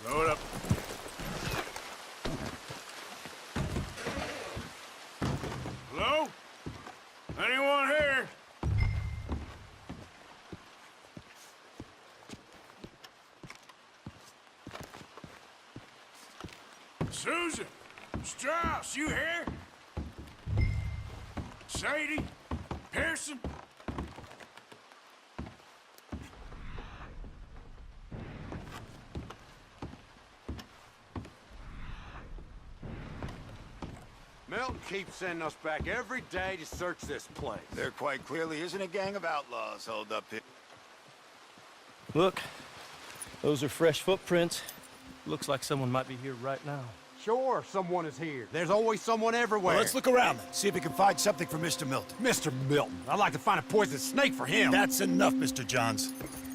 Load up. Hello? Anyone here? Susan! Strauss, you here? Sadie? Pearson? Milton keeps sending us back every day to search this place. There quite clearly isn't a gang of outlaws holed up here. Look, those are fresh footprints. Looks like someone might be here right now. Sure, someone is here. There's always someone everywhere. Well, let's look around then, see if we can find something for Mr. Milton. Mr. Milton. I'd like to find a poisonous snake for him. That's enough, Mr. Johns.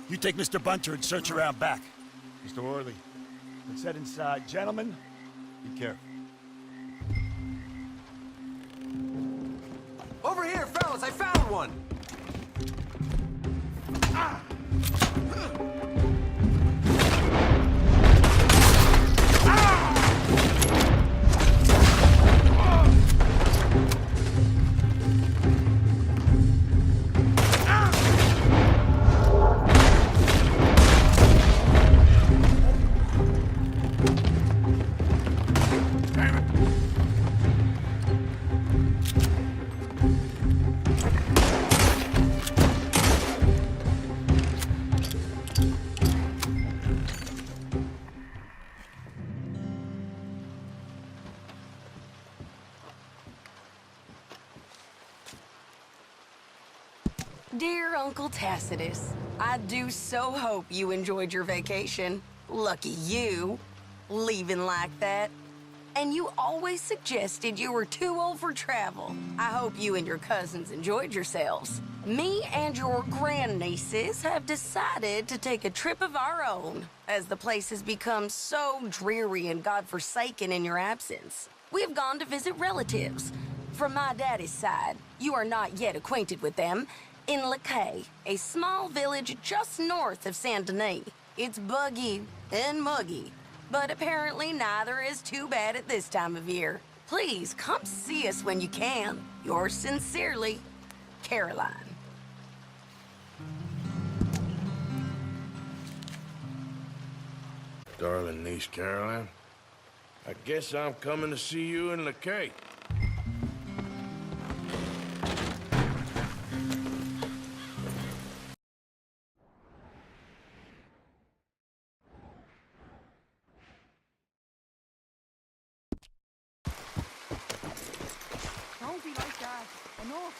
You take Mr. Bunter and search around back. Mr. Worley, let's head inside. Gentlemen, be careful. Over here, fellas, I found one! Dear Uncle Tacitus, I do so hope you enjoyed your vacation. Lucky you, leaving like that. And you always suggested you were too old for travel. I hope you and your cousins enjoyed yourselves. Me and your grandnieces have decided to take a trip of our own, as the place has become so dreary and godforsaken in your absence. We have gone to visit relatives. From my daddy's side, you are not yet acquainted with them, in Lacaille, a small village just north of Saint-Denis. It's buggy and muggy, but apparently neither is too bad at this time of year. Please come see us when you can. Yours sincerely, Caroline. Darling niece Caroline, I guess I'm coming to see you in Lacaille. Don't be like that. Enough.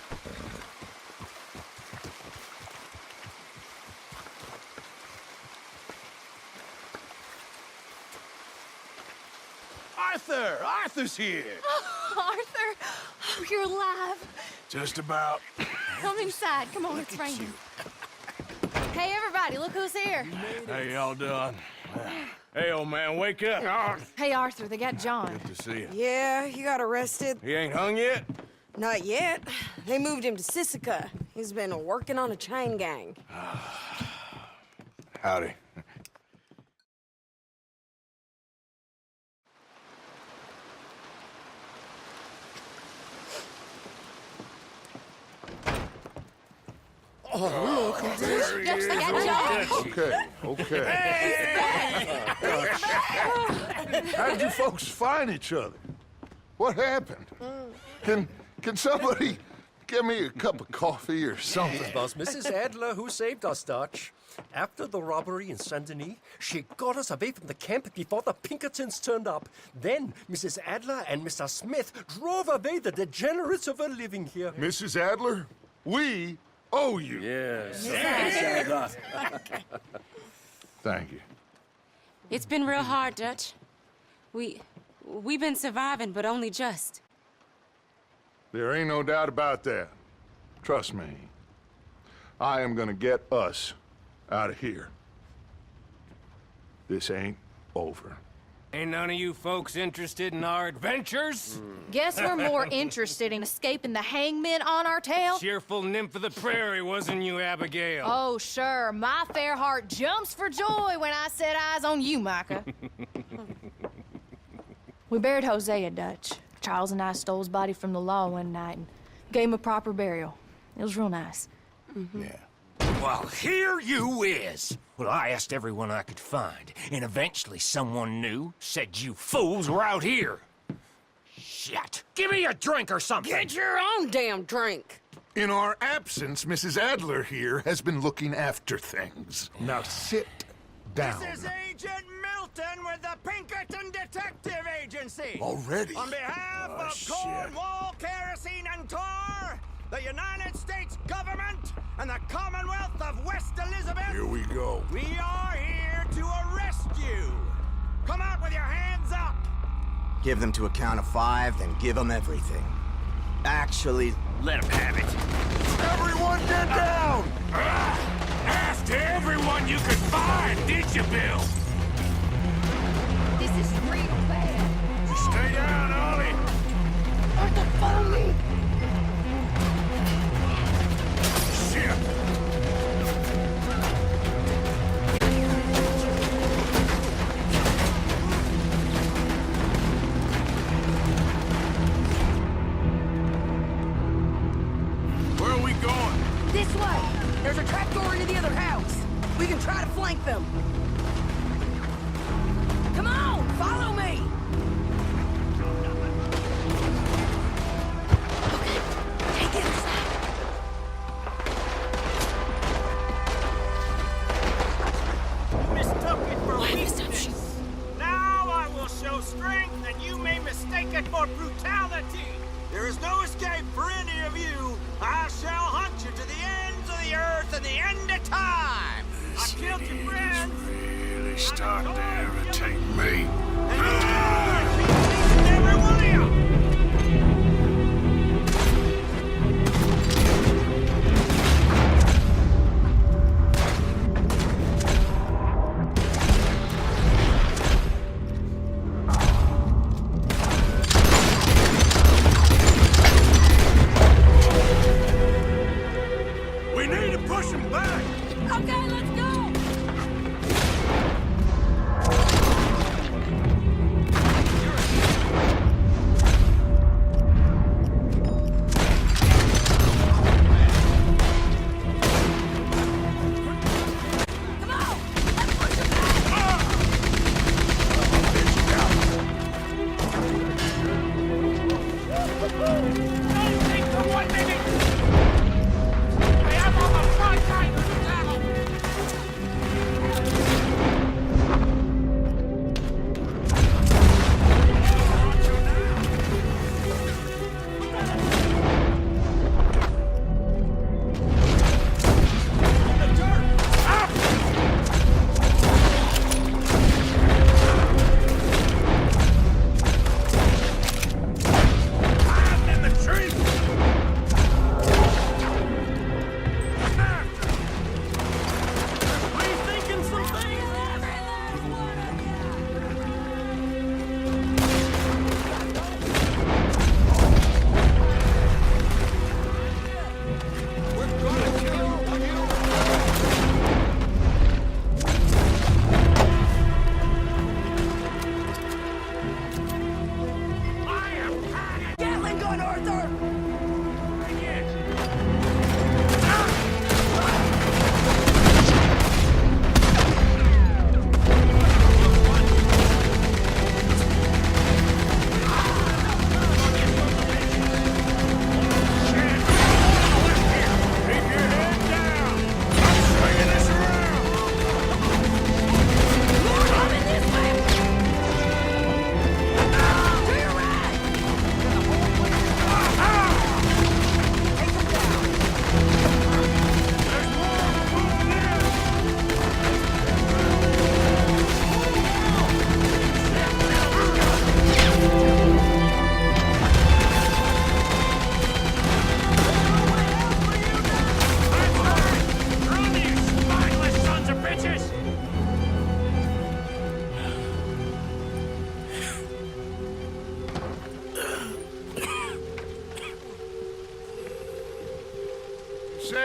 Arthur! Arthur's here! Arthur! Oh, you're alive. Just about. Come inside. Come on, it's raining. Hey, everybody, look who's here. How y'all doing? Hey, old man, wake up. Hey, Arthur, they got John. Good to see you. Yeah, he got arrested. He ain't hung yet? Not yet. They moved him to Sisika. He's been working on a chain gang. Howdy. They got John. Okay. How did you folks find each other? What happened? Can somebody give me a cup of coffee or something? It was Mrs. Adler who saved us, Dutch. After the robbery in Saint-Denis, she got us away from the camp before the Pinkertons turned up. Then Mrs. Adler and Mr. Smith drove away the degenerates who were living here. Mrs. Adler, we owe you. Yes. Thank you. It's been real hard, Dutch. We've been surviving, but only just. There ain't no doubt about that. Trust me. I am gonna get us out of here. This ain't over. Ain't none of you folks interested in our adventures? Guess we're more interested in escaping the hangmen on our tail. Cheerful nymph of the prairie, wasn't you, Abigail? Oh, sure. My fair heart jumps for joy when I set eyes on you, Micah. We buried Hosea, Dutch. Charles and I stole his body from the law one night and gave him a proper burial. It was real nice. Yeah. Well, here you is. Well, I asked everyone I could find, and eventually someone new said you fools were out here. Shit. Give me a drink or something. Get your own damn drink. In our absence, Mrs. Adler here has been looking after things. Now sit down. This is Agent Milton with the Pinkerton Detective Agency. Already? On behalf of shit. Cornwall, Kerosene, and Tar, the United States government, and the Commonwealth of West Elizabeth. Here we go. We are here to arrest you. Come out with your hands up. Give them to a count of 5, then give them everything. Actually, let them have it. Everyone get down! Asked everyone you could find, did you, Bill? This is real bad. Stay down, Ollie. Arthur, follow me. Shit. Where are we going? This way. There's a trapdoor into the other house. We can try to flank them. Come on, follow me. Okay, take it aside. Mistook it for Why weakness. Now I will show strength, and you may mistake it for brutality. There is no escape for any of you. I shall hunt you to the ends of the earth and the end of time. I killed your friends. Really starting to irritate me. And every one of you. We need to push him back. Okay, let's go.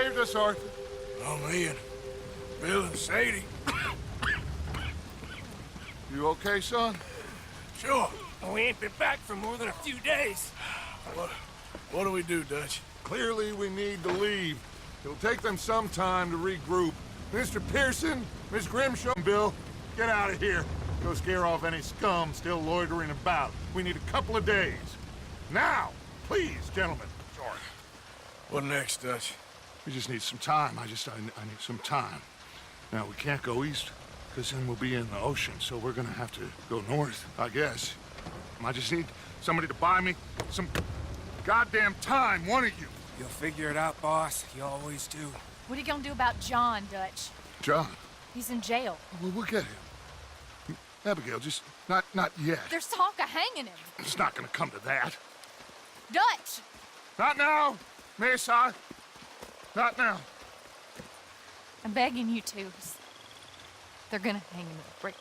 saved us, Arthur. Oh, me and Bill and Sadie. You okay, son? Sure. We ain't been back for more than a few days. What do we do, Dutch? Clearly, we need to leave. It'll take them some time to regroup. Mr. Pearson, Miss Grimshaw, Bill, get out of here. Go scare off any scum still loitering about. We need a couple of days. Now! Please, gentlemen. Sorry. What next, Dutch? We just need some time. I need some time. Now, we can't go east, because then we'll be in the ocean, so we're gonna have to go north, I guess. I just need somebody to buy me some goddamn time, one of you. You'll figure it out, boss. You always do. What are you gonna do about John, Dutch? John? He's in jail. We'll get him. Abigail, just not yet. There's talk of hanging him. It's not gonna come to that. Dutch! Not now, Miss. Not now. I'm begging you to. They're gonna hang him. Break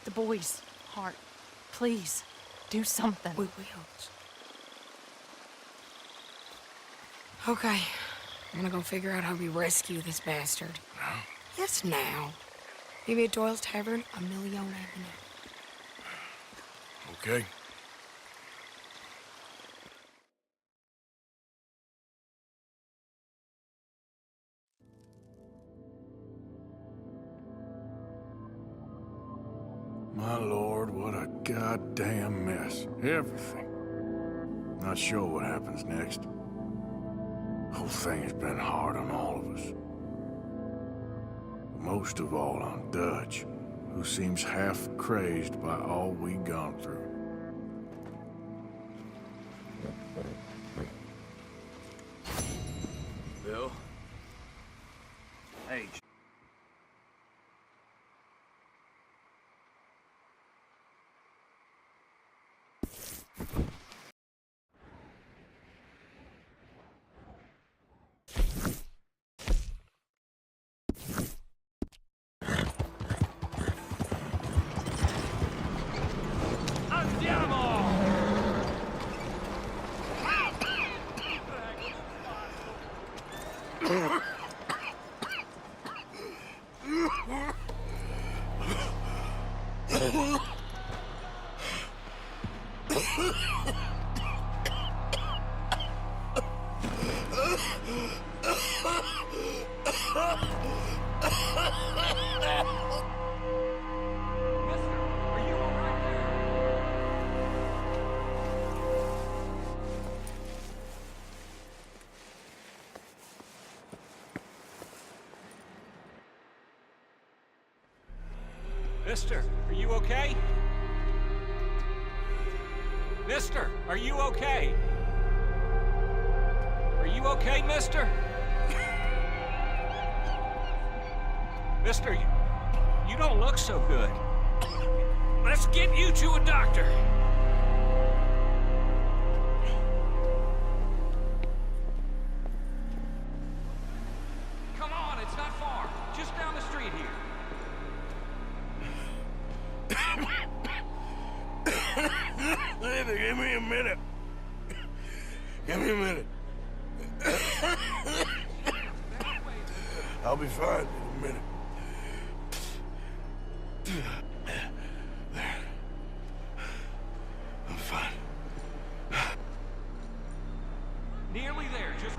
the boy's heart. Please, do something. We will. Okay. I'm gonna go figure out how we rescue this bastard. Now? Yes, now. Maybe at Doyle's Tavern on Million Avenue. Okay. My lord, what a goddamn mess. Everything. Not sure what happens next. Whole thing has been hard on all of us. Most of all on Dutch, who seems half crazed by all we've gone through. Bill? Hey. Mister, are you okay? Mister, are you okay? Are you okay, mister? Mister, you don't look so good. Let's get you to a doctor. Come on, it's not far. Just down the street here. Give me a minute. Give me a minute. I'll be fine in a minute. There. I'm fine. Nearly there, just...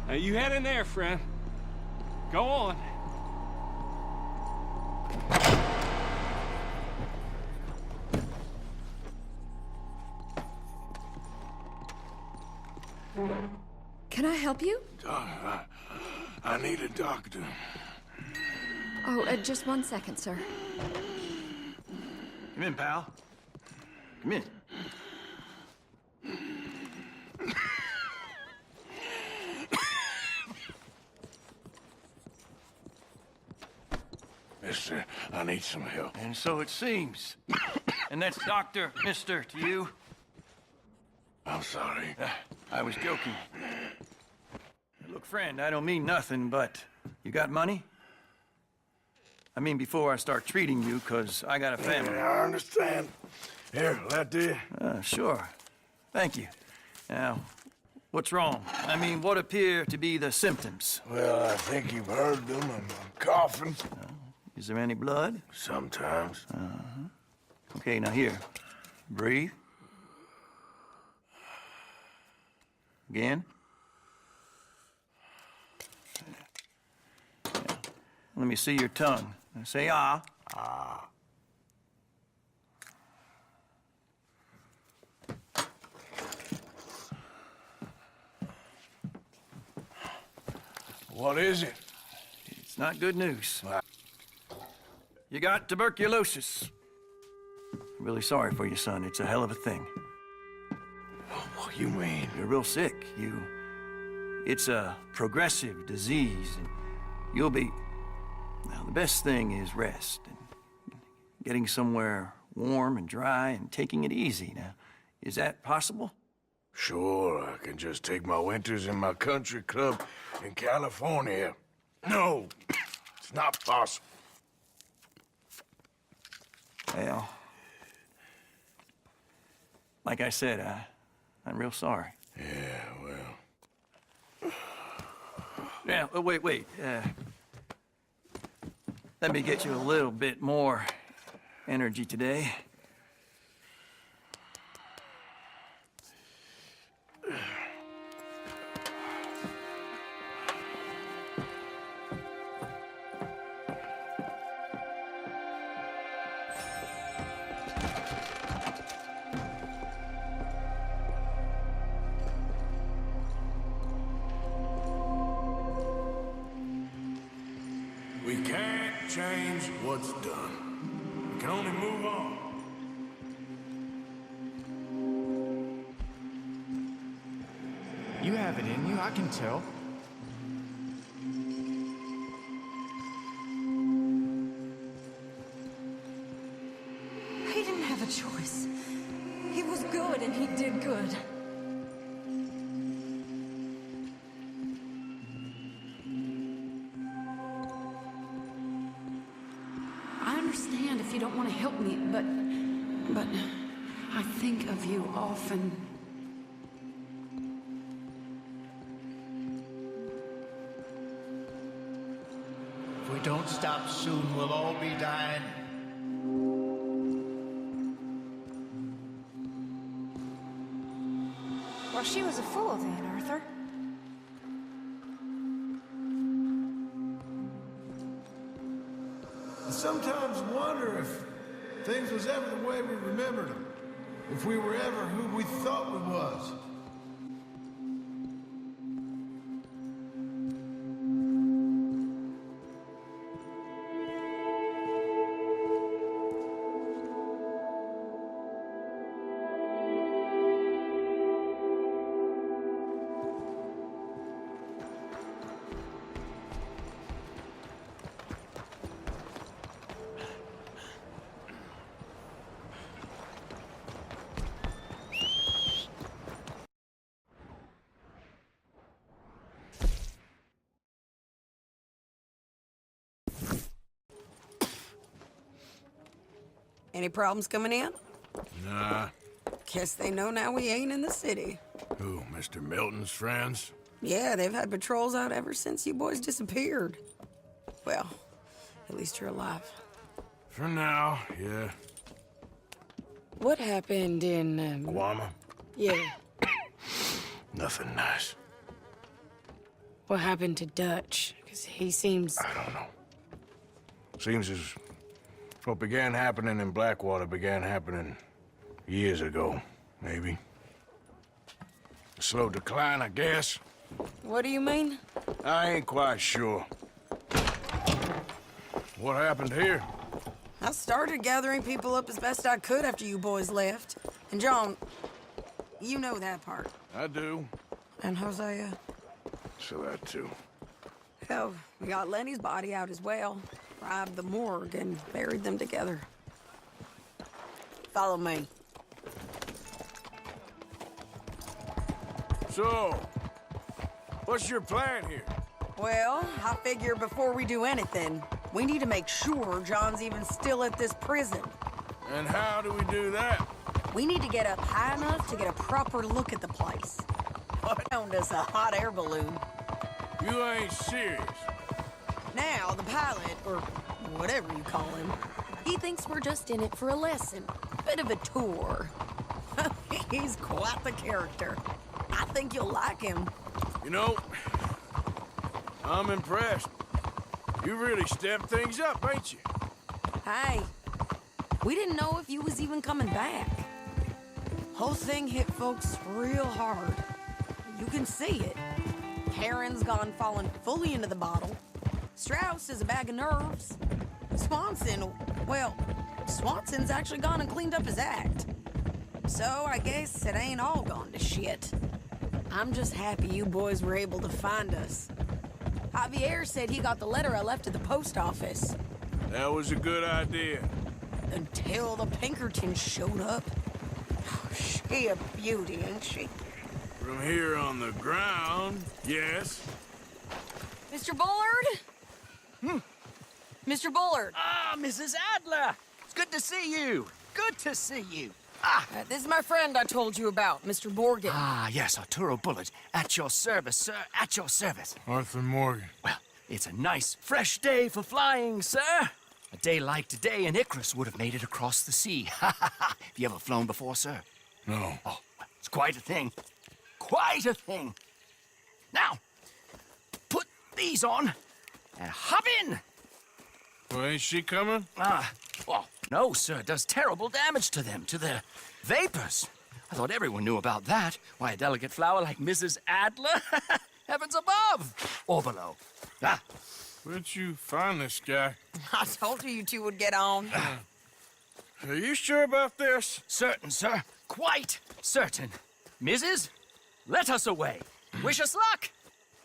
Now you head in there, friend. Go on. Can I help you? I need a doctor. Oh, just 1 second, sir. Come in, pal. Come in. Mister, I need some help. And so it seems. And that's Dr. Mister to you? I'm sorry. I was joking. Look, friend, I don't mean nothing, but you got money? I mean, before I start treating you, 'cause I got a family. Yeah, I understand. Here, will that do you? Sure. Thank you. Now, what's wrong? I mean, what appear to be the symptoms? Well, I think you've heard them. I'm coughing. Is there any blood? Sometimes. Okay, now here. Breathe. Again. Yeah. Let me see your tongue. Now say ah. Ah. What is it? It's not good news. You got tuberculosis. I'm really sorry for you, son. It's a hell of a thing. What do you mean? You're real sick. It's a progressive disease, and you'll be... Now, the best thing is rest, and getting somewhere warm and dry, and taking it easy. Now, is that possible? Sure, I can just take my winters in my country club in California. No, it's not possible. Well, like I said, I'm real sorry. Yeah, well... Yeah, wait. Let me get you a little bit more energy today. We can't change what's done. We can only move on. You have it in you, I can tell. He didn't have a choice. He was good and he did good. I understand if you don't want to help me, but I think of you often. If we don't stop soon, we'll all be dying. Well, she was a fool then, Arthur. I sometimes wonder if things was ever the way we remembered them. If we were ever who we thought we was. Any problems coming in? Nah. Guess they know now we ain't in the city. Who, Mr. Milton's friends? Yeah, they've had patrols out ever since you boys disappeared. Well, at least you're alive. For now, yeah. What happened in, Guarma? Yeah. Nothing nice. What happened to Dutch? Because he seems... I don't know. Seems as what began happening in Blackwater began happening years ago, maybe. A slow decline, I guess. What do you mean? I ain't quite sure. What happened here? I started gathering people up as best I could after you boys left. And John, you know that part. I do. And Hosea? So that too. Hell, we got Lenny's body out as well. Robbed the morgue and buried them together. Follow me. So, what's your plan here? Well, I figure before we do anything, we need to make sure John's even still at this prison. And how do we do that? We need to get up high enough to get a proper look at the place. Found us a hot air balloon. You ain't serious. Now, the pilot, or whatever you call him, he thinks we're just in it for a lesson. Bit of a tour. He's quite the character. I think you'll like him. You know, I'm impressed. You really stepped things up, ain't you? Hey, we didn't know if you was even coming back. Whole thing hit folks real hard. You can see it. Heron's gone falling fully into the bottle. Strauss is a bag of nerves. Swanson, well, Swanson's actually gone and cleaned up his act. So I guess it ain't all gone to shit. I'm just happy you boys were able to find us. Javier said he got the letter I left at the post office. That was a good idea. Until the Pinkertons showed up. She a beauty, ain't she? From here on the ground, yes. Mr. Bullard? Mr. Bullard. Ah, Mrs. Adler! It's good to see you. Good to see you. This is my friend I told you about, Mr. Morgan. Ah, yes, Arturo Bullard. At your service, sir. At your service. Arthur Morgan. Well, it's a nice, fresh day for flying, sir. A day like today, an Icarus would have made it across the sea. Have you ever flown before, sir? No. Oh, it's quite a thing. Quite a thing. Now, put these on and hop in. Well, ain't she coming? Well, no, sir. It does terrible damage to them, to their vapors. I thought everyone knew about that. Why, a delicate flower like Mrs. Adler? Heavens above! Or below. Where'd you find this guy? I told you two would get on. Are you sure about this? Certain, sir. Quite certain. Mrs., let us away. Wish us luck.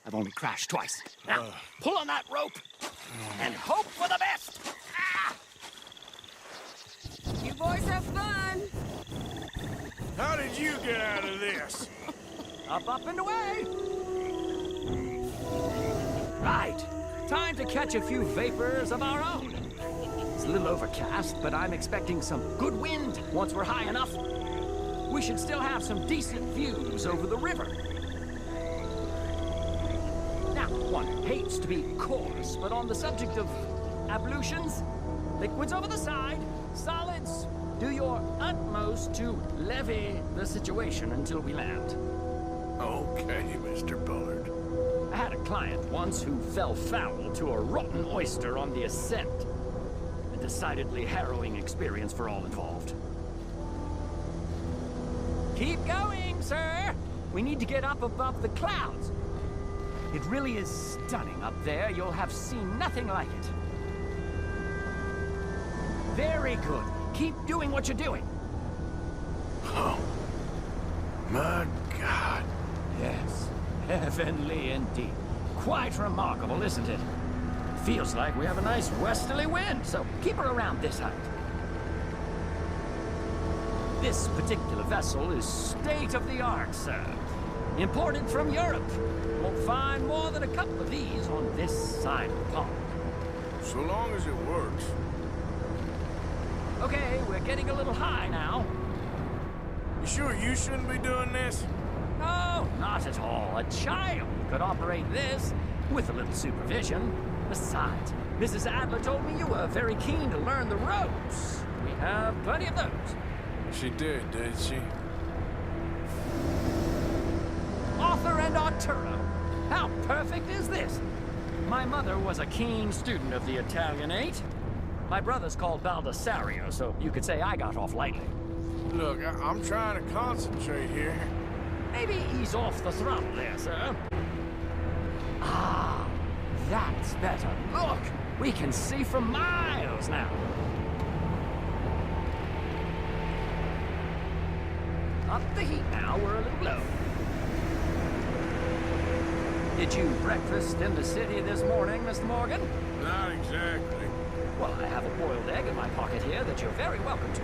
I've only crashed twice. Now, pull on that rope and hope for the best. You boys have fun. How did you get out of this? Up and away. Right. Time to catch a few vapors of our own. It's a little overcast, but I'm expecting some good wind once we're high enough. We should still have some decent views over the river. Now, one hates to be coarse, but on the subject of ablutions, liquids over the side, solids, do your utmost to levy the situation until we land. Okay, Mr. Bullard. I had a client once who fell foul to a rotten oyster on the ascent. A decidedly harrowing experience for all involved. Keep going, sir! We need to get up above the clouds. It really is stunning up there. You'll have seen nothing like it. Very good. Keep doing what you're doing. Oh, my God. Yes, heavenly indeed. Quite remarkable, isn't it? Feels like we have a nice westerly wind, so keep her around this height. This particular vessel is state-of-the-art, sir. Imported from Europe. Won't find more than a couple of these on this side of the pond. So long as it works. Okay, we're getting a little high now. You sure you shouldn't be doing this? No, not at all. A child could operate this with a little supervision. Besides, Mrs. Adler told me you were very keen to learn the ropes. We have plenty of those. She did she? Arthur and Arturo. How perfect is this? My mother was a keen student of the Italianate. My brother's called Baldessario, so you could say I got off lightly. Look, I'm trying to concentrate here. Maybe ease off the throttle there, sir. Ah, that's better. Look, we can see for miles now. Up the heat now, we're a little low. Did you breakfast in the city this morning, Mr. Morgan? Not exactly. Well, I have a boiled egg in my pocket here that you're very welcome to.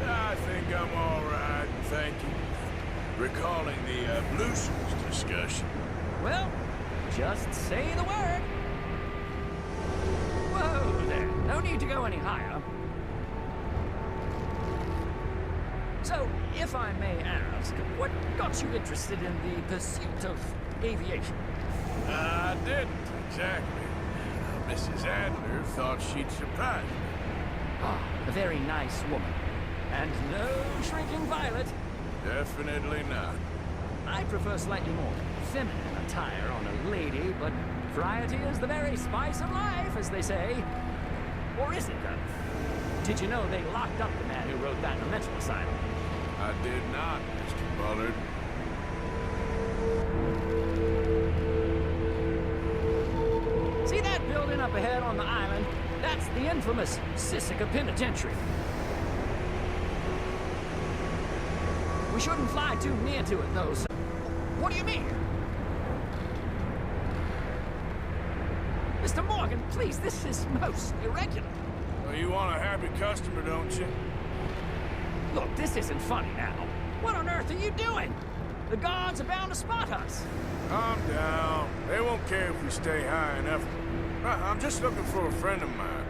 I think I'm all right, thank you. Recalling the ablutions discussion. Well, just say the word. Whoa there, no need to go any higher. So, if I may ask, what got you interested in the pursuit of aviation? I didn't, exactly. Mrs. Adler thought she'd surprise me. Ah, a very nice woman. And no shrinking violet. Definitely not. I prefer slightly more feminine attire on a lady, but variety is the very spice of life, as they say. Or is it, though? Did you know they locked up the man who wrote that in a mental asylum? I did not, Mr. Bullard. See that building up ahead on the island? That's the infamous Sisika Penitentiary. We shouldn't fly too near to it, though, sir. What do you mean? Mr. Morgan, please, this is most irregular. Well, you want a happy customer, don't you? Look, this isn't funny now. What on earth are you doing? The guards are bound to spot us. Calm down. They won't care if we stay high enough. I'm just looking for a friend of mine.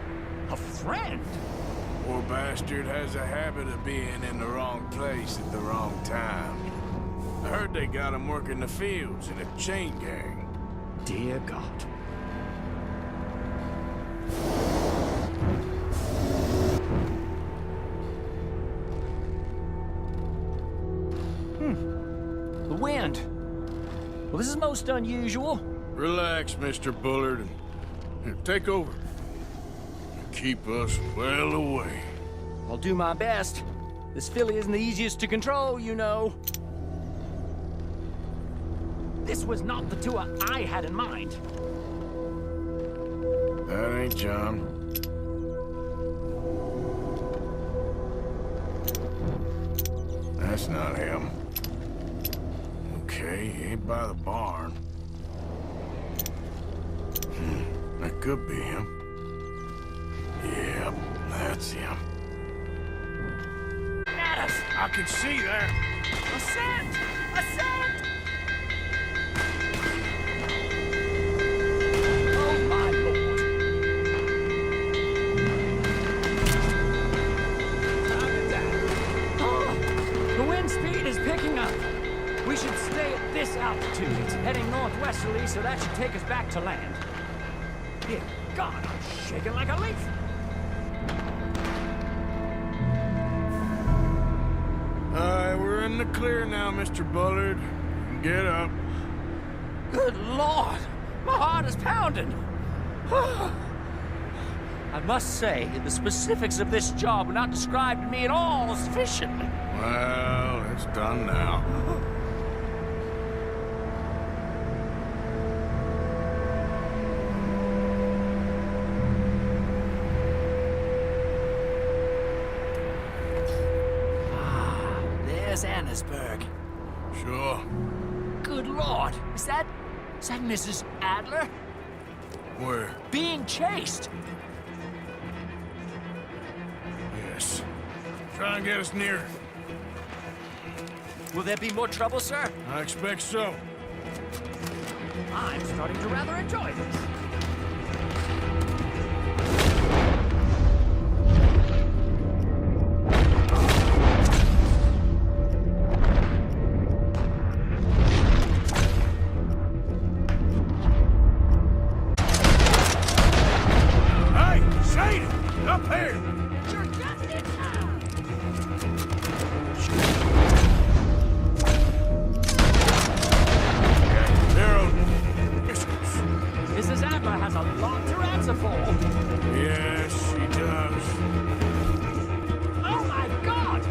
A friend? Poor bastard has a habit of being in the wrong place at the wrong time. I heard they got him working the fields in a chain gang. Dear God. The wind. Well, this is most unusual. Relax, Mr. Bullard. Here, take over. Keep us well away. I'll do my best. This filly isn't the easiest to control, you know. This was not the tour I had in mind. That ain't John. That's not him. Okay, he ain't by the barn. That could be him. Yep, that's him. At us! I can see that. A scent! A scent! Oh, my lord. Time it down. Oh, the wind speed is picking up. We should stay at this altitude. It's heading northwesterly, so that should take us back to land. Dear God, I'm shaking like a leaf. We're in the clear now, Mr. Bullard. Get up. Good Lord! My heart is pounding! I must say, the specifics of this job were not described to me at all sufficiently. Well, it's done now. Annesburg. Sure. Good Lord, is that Mrs. Adler? Where? Being chased. Yes. Try and get us near. Will there be more trouble, sir? I expect so. I'm starting to rather enjoy this. Mrs. Adler has a lot to answer for. Yes, she does. Oh my God!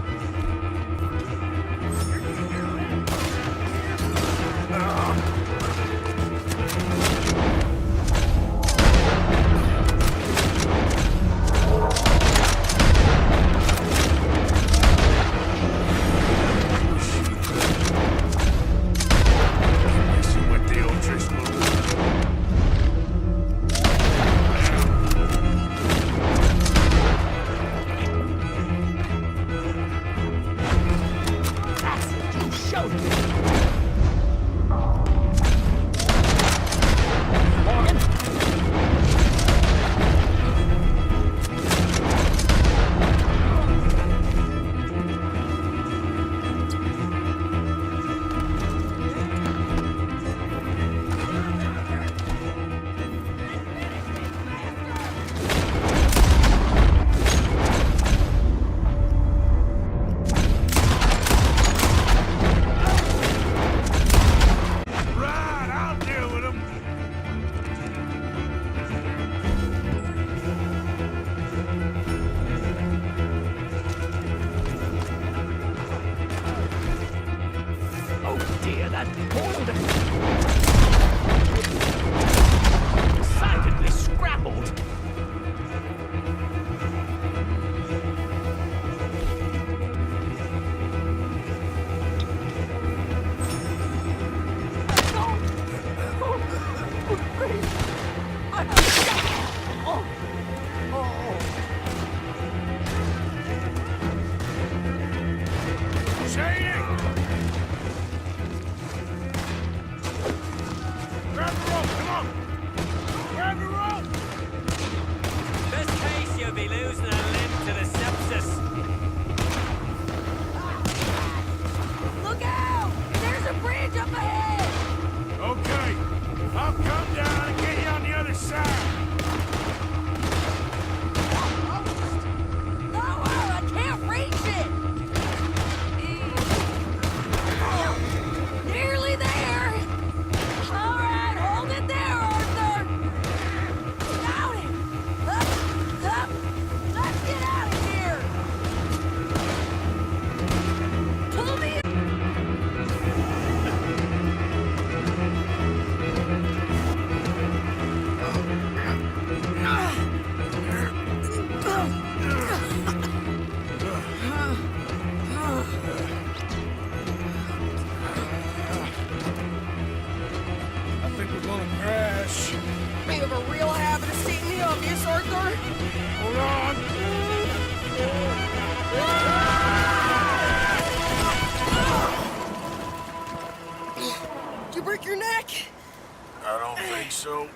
so.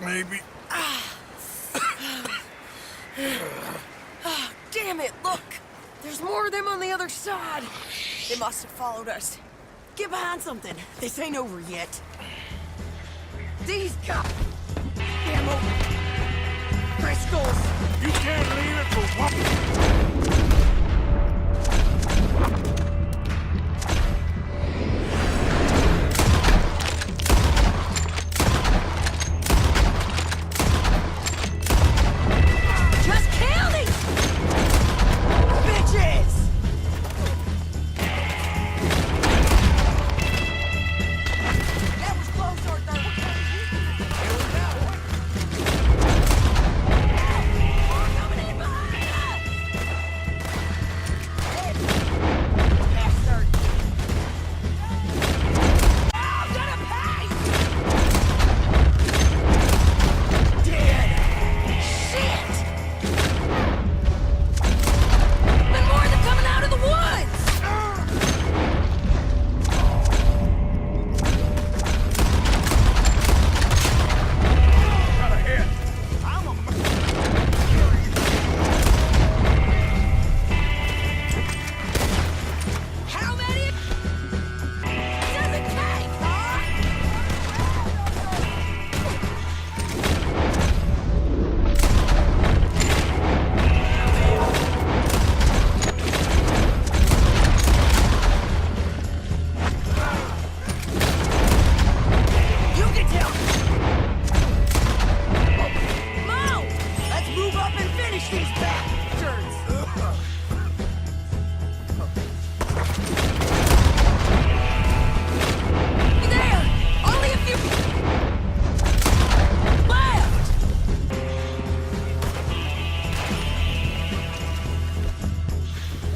Maybe. Damn it, look! There's more of them on the other side. They must have followed us. Get behind something. This ain't over yet. These cops... Ammo... Crystals! You can't leave it for one...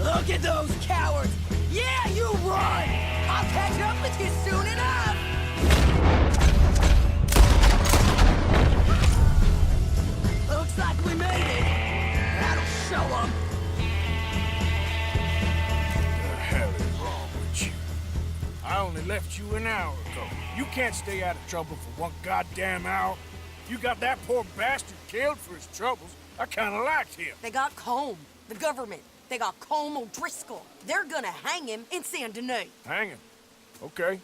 Look at those cowards! Yeah, you run! I'll catch up with you soon enough! Looks like we made it. That'll show them. The hell is wrong with you? I only left you an hour ago. You can't stay out of trouble for one goddamn hour. You got that poor bastard killed for his troubles. I kinda liked him. They got Colm, the government. They got Colm O'Driscoll. They're gonna hang him in Saint Denis. Hang him? Okay.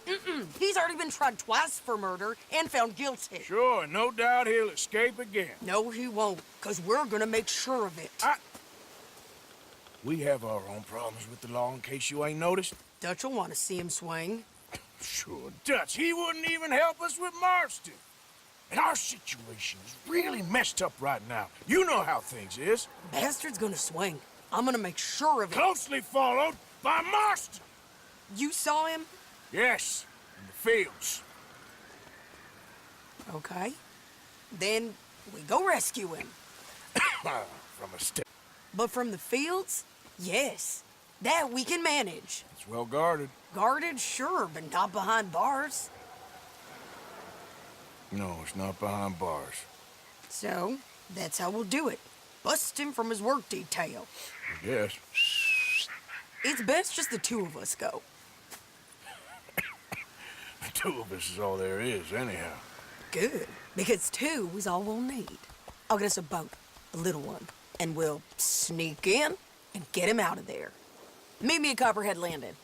He's already been tried twice for murder and found guilty. Sure, no doubt he'll escape again. No, he won't, because we're gonna make sure of it. We have our own problems with the law, in case you ain't noticed. Dutch will want to see him swing. Sure, Dutch. He wouldn't even help us with Marston. And our situation is really messed up right now. You know how things is. Bastard's gonna swing. I'm gonna make sure of it. Closely followed by Marston. You saw him? Yes, in the fields. Okay. Then we go rescue him. From a step. But from the fields? Yes. That we can manage. It's well guarded. Guarded, sure, but not behind bars. No, it's not behind bars. So, that's how we'll do it. Bust him from his work detail. I guess. It's best just the two of us go. The two of us is all there is, anyhow. Good, because two is all we'll need. I'll get us a boat, a little one, and we'll sneak in and get him out of there. Meet me at Copperhead Landing.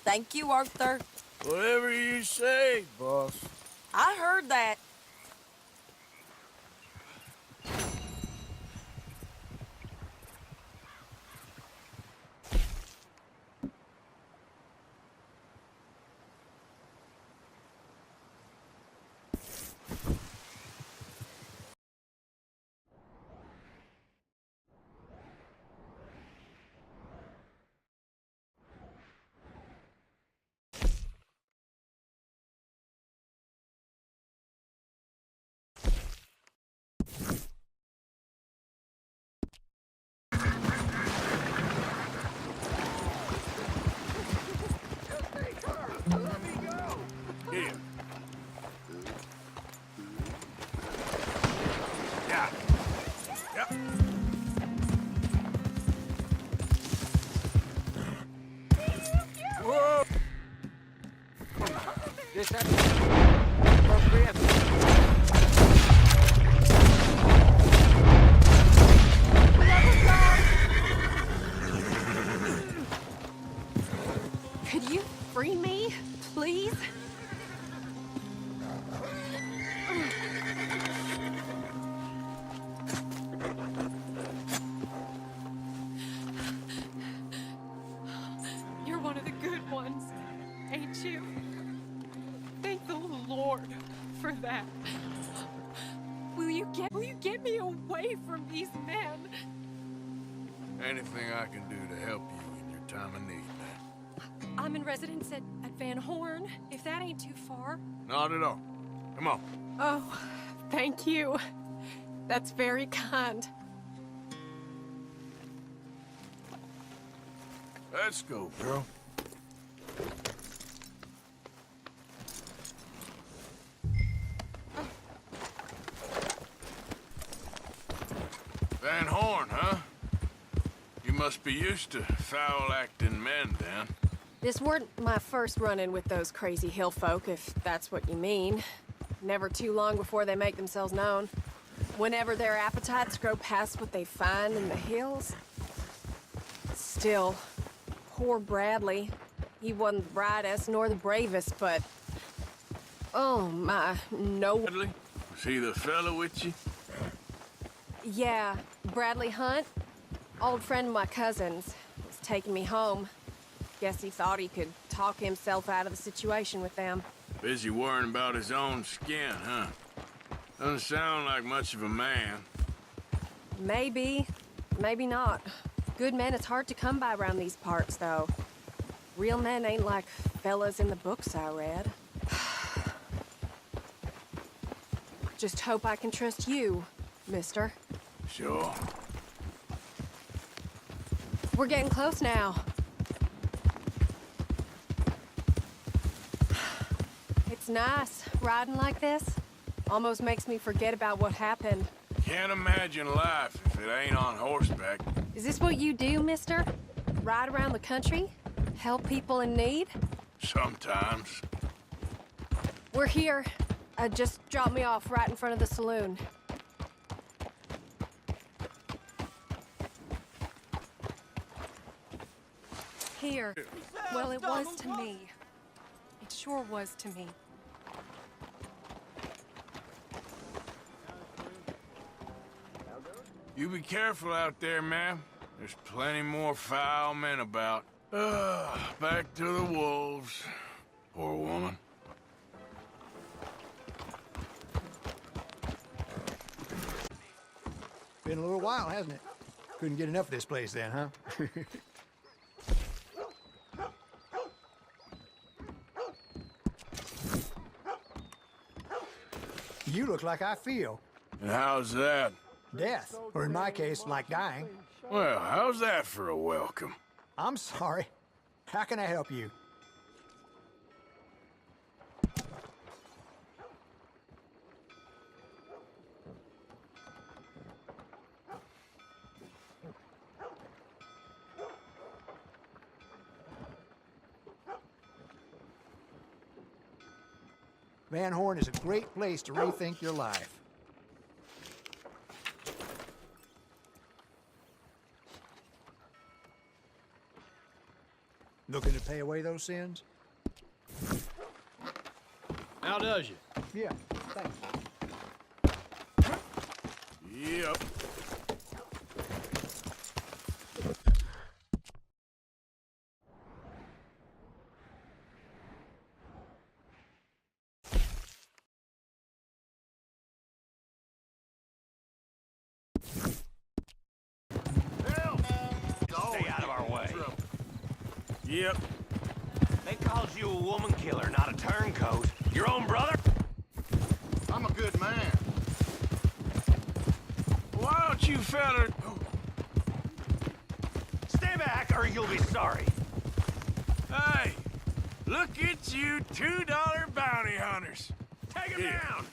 Thank you, Arthur. Whatever you say, boss. I heard that. that? Will you get me away from these men? Anything I can do to help you in your time of need, man. I'm in residence at Van Horn, if that ain't too far. Not at all. Come on. Oh, thank you. That's very kind. Let's go, girl. Van Horn, huh? You must be used to foul-acting men, then. This weren't my first run-in with those crazy hill folk, if that's what you mean. Never too long before they make themselves known. Whenever their appetites grow past what they find in the hills. Still, poor Bradley. He wasn't the brightest nor the bravest, but... Oh, my, no... Bradley? Was he the fellow with you? Yeah, Bradley Hunt. Old friend of my cousin's. Was taking me home. Guess he thought he could talk himself out of the situation with them. Busy worrying about his own skin, huh? Doesn't sound like much of a man. Maybe. Maybe not. Good men is hard to come by around these parts, though. Real men ain't like fellas in the books I read. Just hope I can trust you, mister. Sure. We're getting close now. It's nice, riding like this. Almost makes me forget about what happened. Can't imagine life if it ain't on horseback. Is this what you do, mister? Ride around the country? Help people in need? Sometimes. We're here. Just drop me off right in front of the saloon. Here. Well, it was to me. It sure was to me. You be careful out there, ma'am. There's plenty more foul men about. Back to the wolves. Poor woman. Been a little while, hasn't it? Couldn't get enough of this place then, huh? You look like I feel. And how's that? Death. Or in my case, like dying. Well, how's that for a welcome? I'm sorry. How can I help you? Van Horn is a great place to rethink your life. Looking to pay away those sins? How does you? Yeah, thanks. Yep. Stay out of our way. Yep. They called you a woman killer, not a turncoat. Your own brother? I'm a good man. Why don't you fella... Stay back or you'll be sorry. Hey, look at you $2 bounty hunters. Take him down!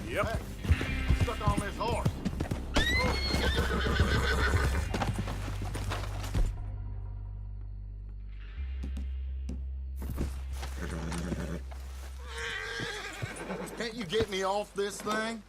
Yep. Hey, stuck on this horse. Can't you get me off this thing?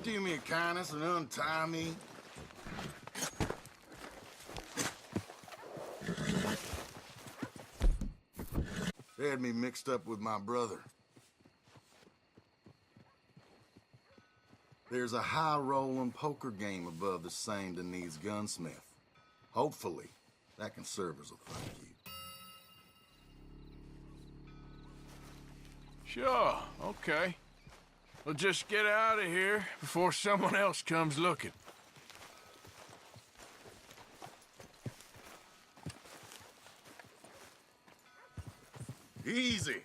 Do me a kindness and untie me. They had me mixed up with my brother. There's a high-rolling poker game above the St. Denis gunsmith. Hopefully, that can serve as a thank you. Sure, okay. We'll just get out of here before someone else comes looking. Easy.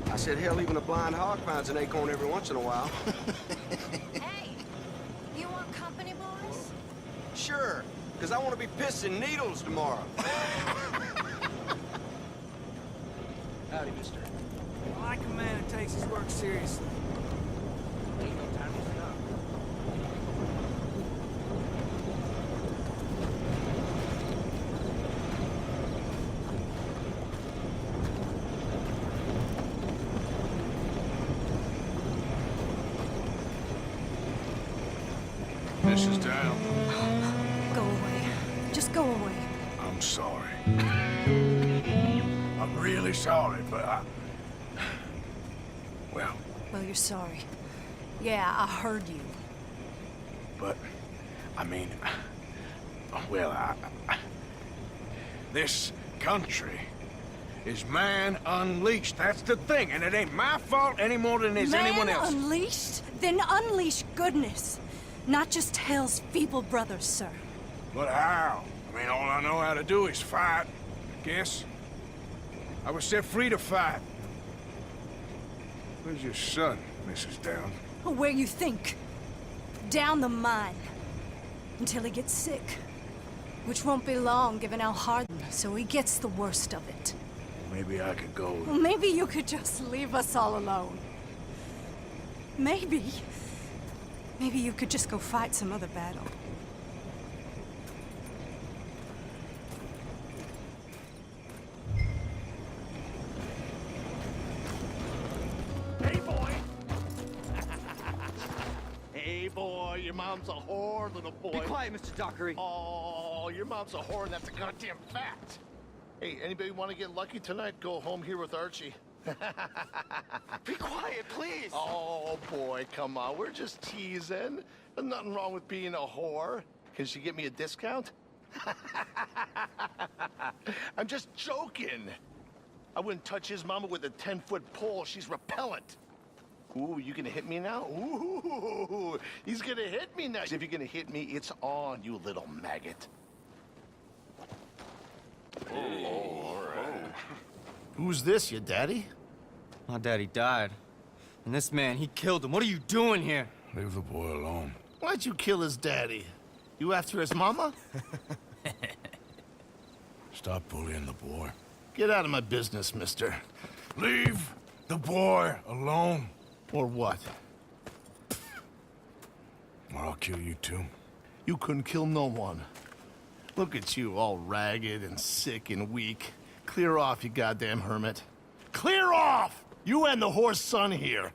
I said, hell, even a blind hog finds an acorn every once in a while. Hey, you want company, boys? Sure, because I want to be pissing needles tomorrow. Howdy, mister. I like a man who takes his work seriously. Ain't no time to stop. Mrs. Down. Go away. Just go away. I'm sorry. I'm really sorry, but well, Well, you're sorry. Yeah, I heard you. but, I mean, well, this country is man unleashed. That's the thing, and it ain't my fault any more than it is anyone else's. Man unleashed? Then unleash goodness. Not just hell's feeble brothers, sir. But how? I mean, all I know how to do is fight, I guess. I was set free to fight. Where's your son, Mrs. Down? Where you think? Down the mine. Until he gets sick. Which won't be long, given how hard, so he gets the worst of it. Maybe I could go. Well, maybe you could just leave us all alone. Maybe. Maybe you could just go fight some other battle. Hey, boy! Hey, boy, your mom's a whore, little boy. Be quiet, Mr. Dockery. Oh, your mom's a whore, and that's a goddamn fact. Hey, anybody want to get lucky tonight? Go home here with Archie. Be quiet, please. Oh, boy, come on. We're just teasing. There's nothing wrong with being a whore. Can she get me a discount? I'm just joking. I wouldn't touch his mama with a 10-foot pole. She's repellent. Ooh, you gonna hit me now? Ooh, he's gonna hit me now. If you're gonna hit me, it's on, you little maggot. Oh, all right. Who's this, your daddy? My daddy died. And this man, he killed him. What are you doing here? Leave the boy alone. Why'd you kill his daddy? You after his mama? Stop bullying the boy. Get out of my business, mister. Leave the boy alone. Or what? Or I'll kill you too. You couldn't kill no one. Look at you, all ragged and sick and weak. Clear off, you goddamn hermit. Clear off! You and the horse son here.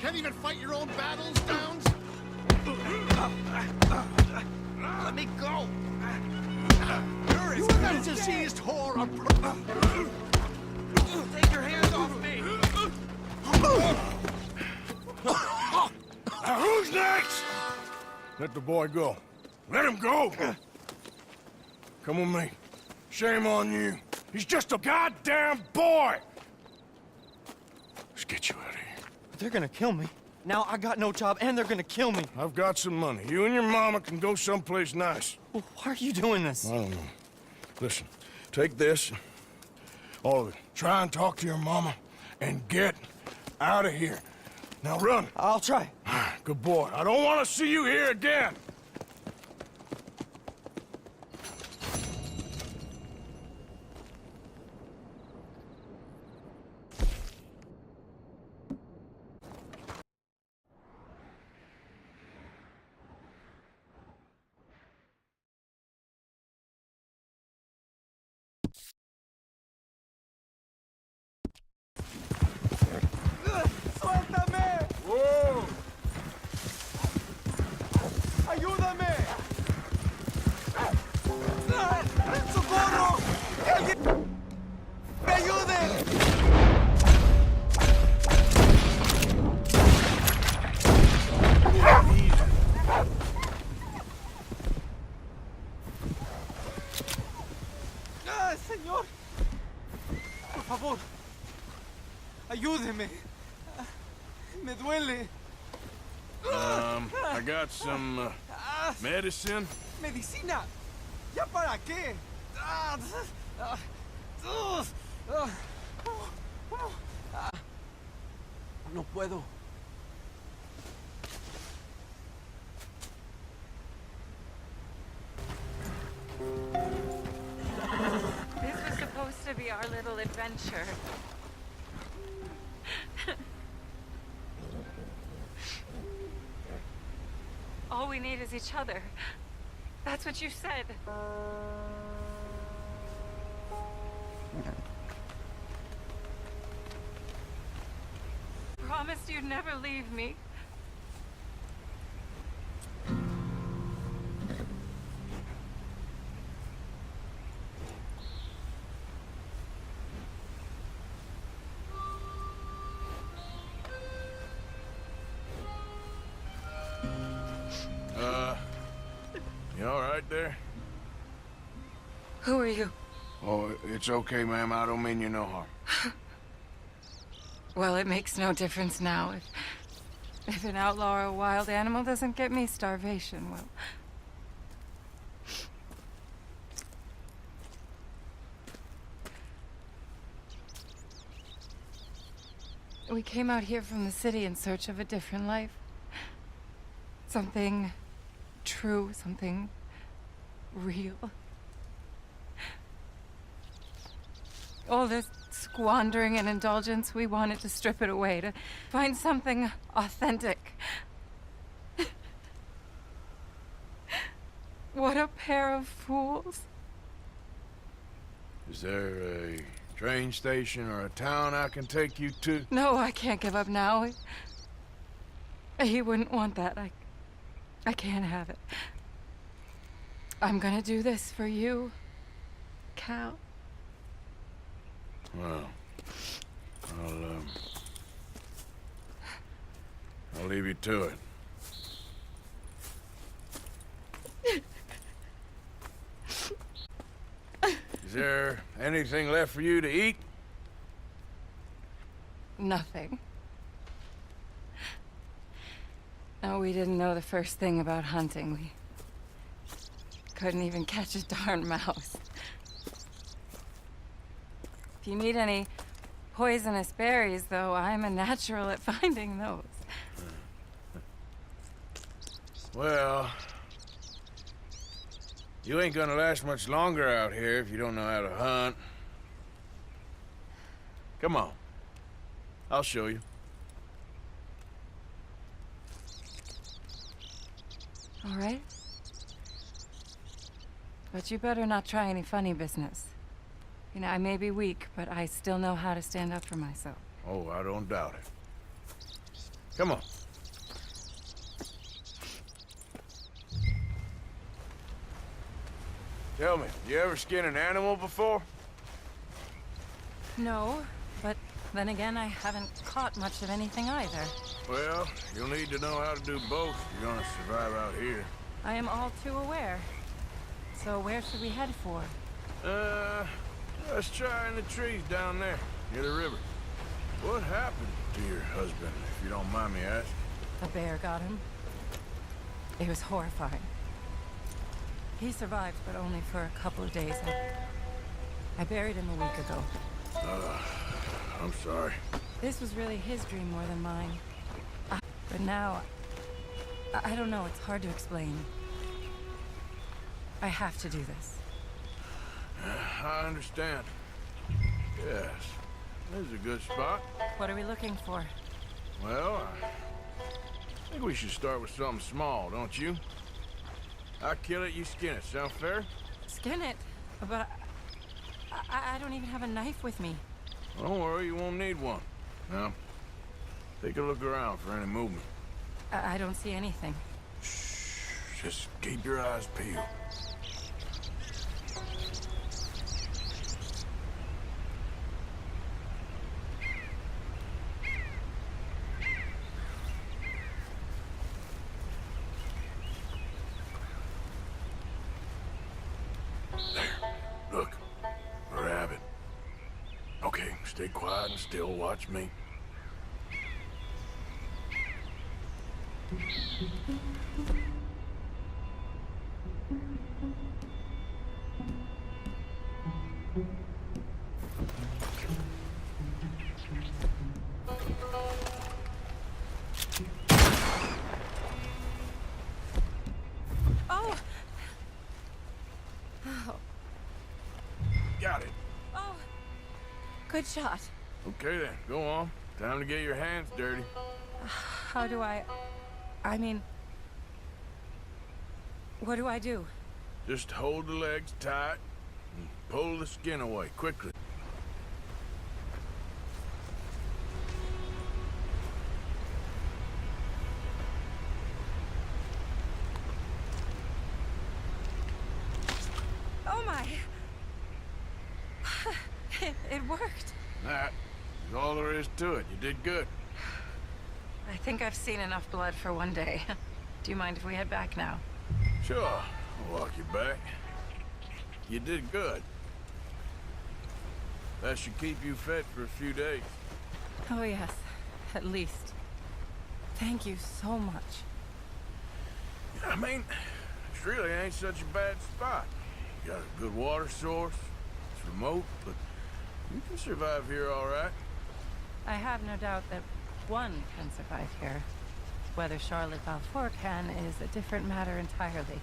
Can't even fight your own battles, Downs? Let me go! You're as good as a diseased whore. Take your hands off me! Now who's next? Let the boy go. Let him go! Come with me. Shame on you. He's just a goddamn boy! Let's get you out of here. They're gonna kill me. Now I got no job and they're gonna kill me. I've got some money. You and your mama can go someplace nice. Well, why are you doing this? I don't know. Listen, take this. All of it. Try and talk to your mama and get out of here. Now run. I'll try. Good boy. I don't want to see you here again. favor. Ayúdeme. Me duele. I got some medicine. Medicina. ¿Ya para qué? No puedo. This was supposed to be our little adventure. All we need is each other. That's what you said. Promised you'd never leave me. You all right there? Who are you? Oh, it's okay, ma'am. I don't mean you no harm. Well, it makes no difference now. If an outlaw or a wild animal doesn't get me, starvation will. We came out here from the city in search of a different life. Something true, something real. All this squandering and indulgence, we wanted to strip it away, to find something authentic. What a pair of fools. Is there a train station or a town I can take you to? No, I can't give up now. He wouldn't want that. I can't have it. I'm gonna do this for you, Cal. Well, I'll leave you to it. Is there anything left for you to eat? Nothing. No, we didn't know the first thing about hunting. We couldn't even catch a darn mouse. If you need any poisonous berries, though, I'm a natural at finding those. Well, you ain't gonna last much longer out here if you don't know how to hunt. Come on. I'll show you. All right. But you better not try any funny business. You know, I may be weak, but I still know how to stand up for myself. Oh, I don't doubt it. Come on. Tell me, you ever skin an animal before? No, but then again, I haven't caught much of anything either. Well, you'll need to know how to do both if you're gonna survive out here. I am all too aware. So where should we head for? Let's try in the trees down there, near the river. What happened to your husband, if you don't mind me asking? A bear got him. It was horrifying. He survived, but only for a couple of days. I buried him a week ago. I'm sorry. This was really his dream more than mine. But now, I don't know, it's hard to explain. I have to do this. I understand. Yes, this is a good spot. What are we looking for? Well, I think we should start with something small, don't you? I kill it, you skin it. Sound fair? Skin it? But I don't even have a knife with me. Don't worry, you won't need one. Now, take a look around for any movement. I don't see anything. Shh, just keep your eyes peeled. Okay, stay quiet and still watch me. Oh! Oh. Got it. Oh. Good shot. Okay then, go on. Time to get your hands dirty. How do I mean, what do I do? Just hold the legs tight and pull the skin away quickly. Oh my! It worked. That is all there is to it. You did good. I think I've seen enough blood for one day. Do you mind if we head back now? Sure, I'll walk you back. You did good. That should keep you fed for a few days. Oh yes, at least. Thank you so much. I mean, it really ain't such a bad spot. You got a good water source. It's remote, but you can survive here all right. I have no doubt that one can survive here. Whether Charlotte Balfour can is a different matter entirely.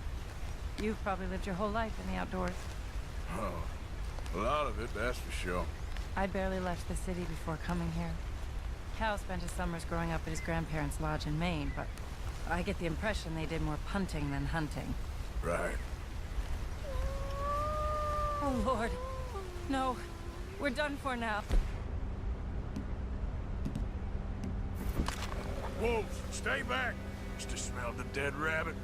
You've probably lived your whole life in the outdoors. Oh, a lot of it, that's for sure. I barely left the city before coming here. Cal spent his summers growing up at his grandparents' lodge in Maine, but I get the impression they did more punting than hunting. Right. Oh, Lord. No. We're done for now. Wolves, stay back. Just to smell the dead rabbit.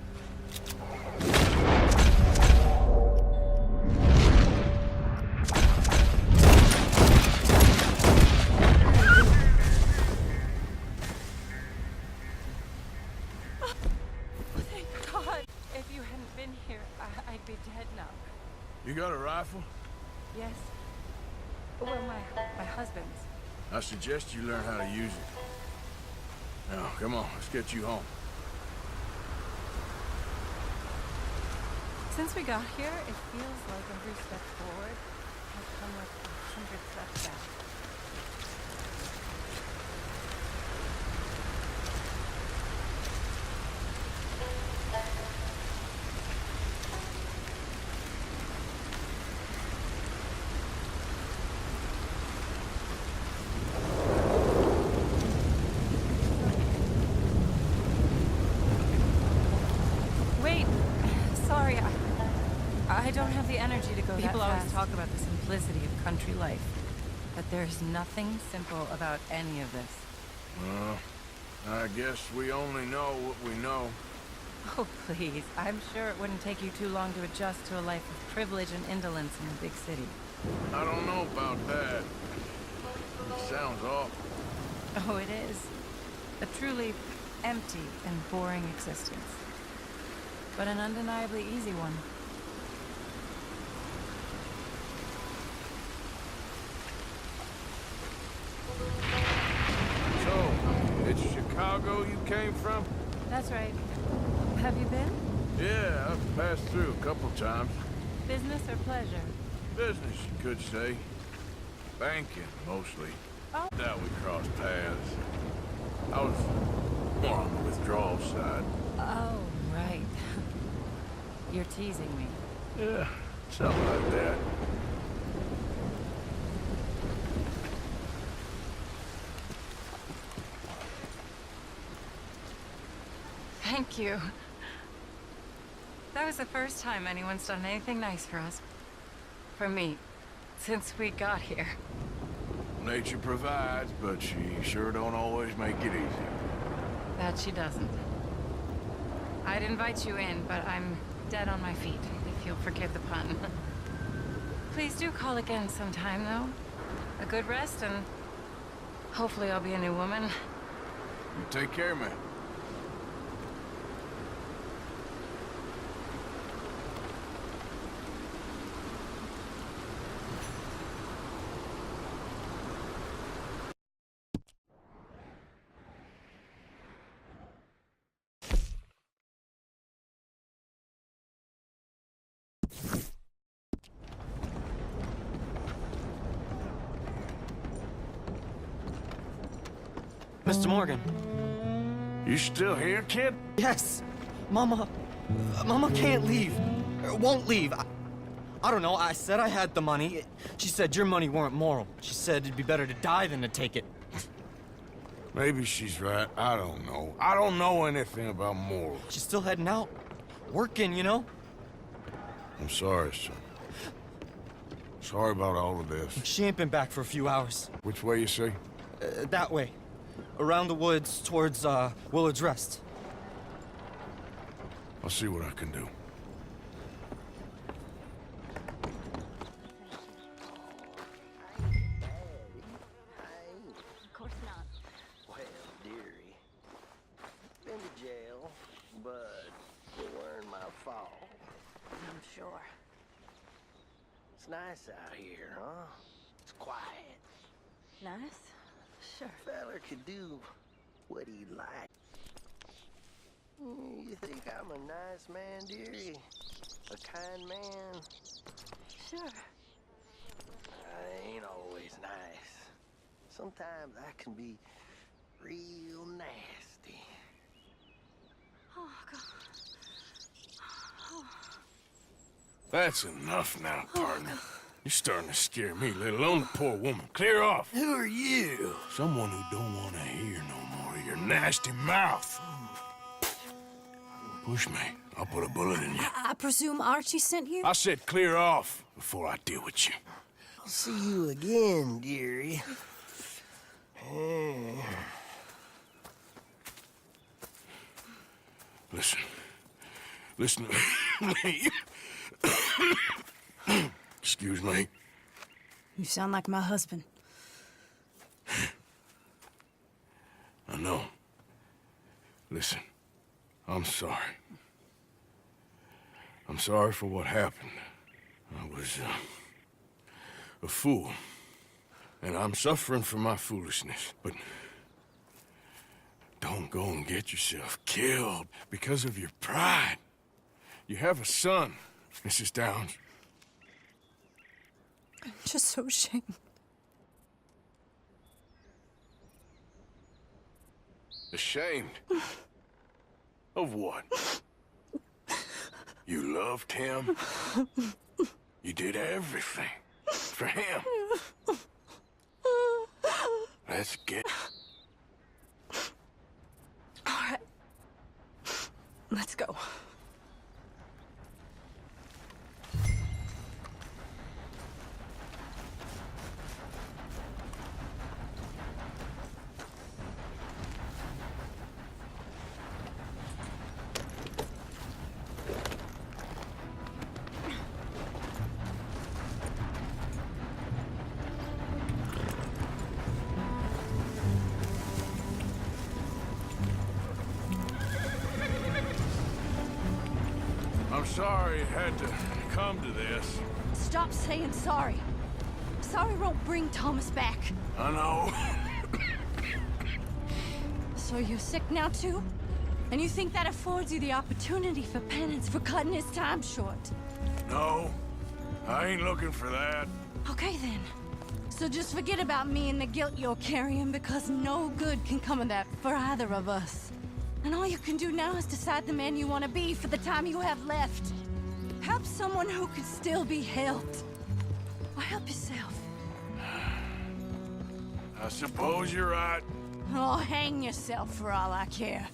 Thank God. If you hadn't been here, I'd be dead now. You got a rifle? Yes. Well, my husband's. I suggest you learn how to use it. Now, come on, let's get you home. Since we got here, it feels like every step forward has come with 100 steps back. Wait, sorry, I don't have the energy to go People that always fast. Talk about the simplicity of country life, but there's nothing simple about any of this. Well, I guess we only know what we know. Oh, please. I'm sure it wouldn't take you too long to adjust to a life of privilege and indolence in a big city. I don't know about that. It sounds awful. Oh, it is. A truly empty and boring existence. But an undeniably easy one. So, it's Chicago you came from? That's right. Have you been? Yeah, I've passed through a couple times. Business or pleasure? Business, you could say. Banking, mostly. Oh. Now we crossed paths. I was more on the withdrawal side. Oh, right. You're teasing me. Yeah, something like that. Thank you. That was the first time anyone's done anything nice for us. For me. Since we got here. Nature provides, but she sure don't always make it easy. That she doesn't. I'd invite you in, but I'm dead on my feet, if you'll forgive the pun. Please do call again sometime, though. A good rest, and hopefully I'll be a new woman. You take care, man. Mr. Morgan. You still here, kid? Yes. Mama can't leave. Won't leave. I don't know. I said I had the money. She said your money weren't moral. She said it'd be better to die than to take it. Maybe she's right. I don't know. I don't know anything about morals. She's still heading out. Working, you know? I'm sorry, son. Sorry about all of this. She ain't been back for a few hours. Which way you say? That way. Around the woods towards, Willard's Rest. I'll see what I can do. Of course not. Well, dearie, been to jail, but it weren't my fault. I'm sure. It's nice out here, huh? It's quiet. Nice? Sure. Feller could do what he liked. You think I'm a nice man, dearie? A kind man? Sure. I ain't always nice. Sometimes I can be real nasty. Oh, God. Oh. That's enough now, partner. You're starting to scare me, let alone the poor woman. Clear off. Who are you? Someone who don't want to hear no more of your nasty mouth. Push me. I'll put a bullet in you. I presume Archie sent you? I said clear off before I deal with you. I'll see you again, dearie. Listen to me. Excuse me. You sound like my husband. I know. Listen, I'm sorry. I'm sorry for what happened. I was, a fool. And I'm suffering for my foolishness. But don't go and get yourself killed because of your pride. You have a son, Mrs. Downs. I'm just so ashamed. Ashamed? Of what? You loved him? You did everything for him. Let's get... All right. Let's go. I'm sorry it had to come to this. Stop saying sorry. Sorry won't bring Thomas back. I know. So you're sick now too? And you think that affords you the opportunity for penance for cutting his time short? No, I ain't looking for that. Okay then. So just forget about me and the guilt you're carrying, because no good can come of that for either of us. And all you can do now is decide the man you want to be for the time you have left. Help someone who can still be helped. Or help yourself. I suppose you're right. Oh, hang yourself for all I care.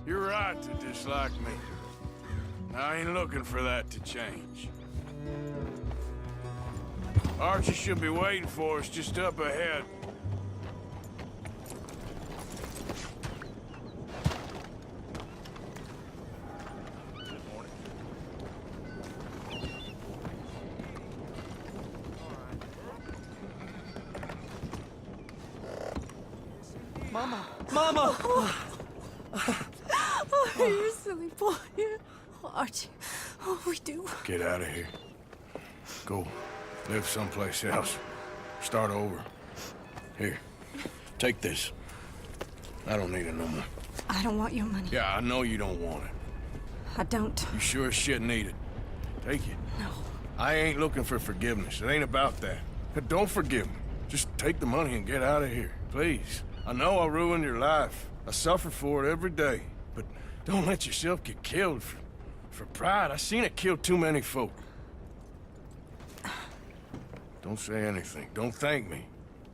You're right to dislike me. I ain't looking for that to change. Archie should be waiting for us just up ahead. Mama! Mama! Oh, you're a silly boy. Oh, Archie, oh, we do. Get out of here. Go live someplace else. Start over. Here, take this. I don't need it no more. I don't want your money. Yeah, I know you don't want it. I don't. You sure as shit need it. Take it. No. I ain't looking for forgiveness. It ain't about that. But don't forgive me. Just take the money and get out of here, please. I know I ruined your life. I suffer for it every day. But don't let yourself get killed for pride. I seen it kill too many folk. Don't say anything. Don't thank me.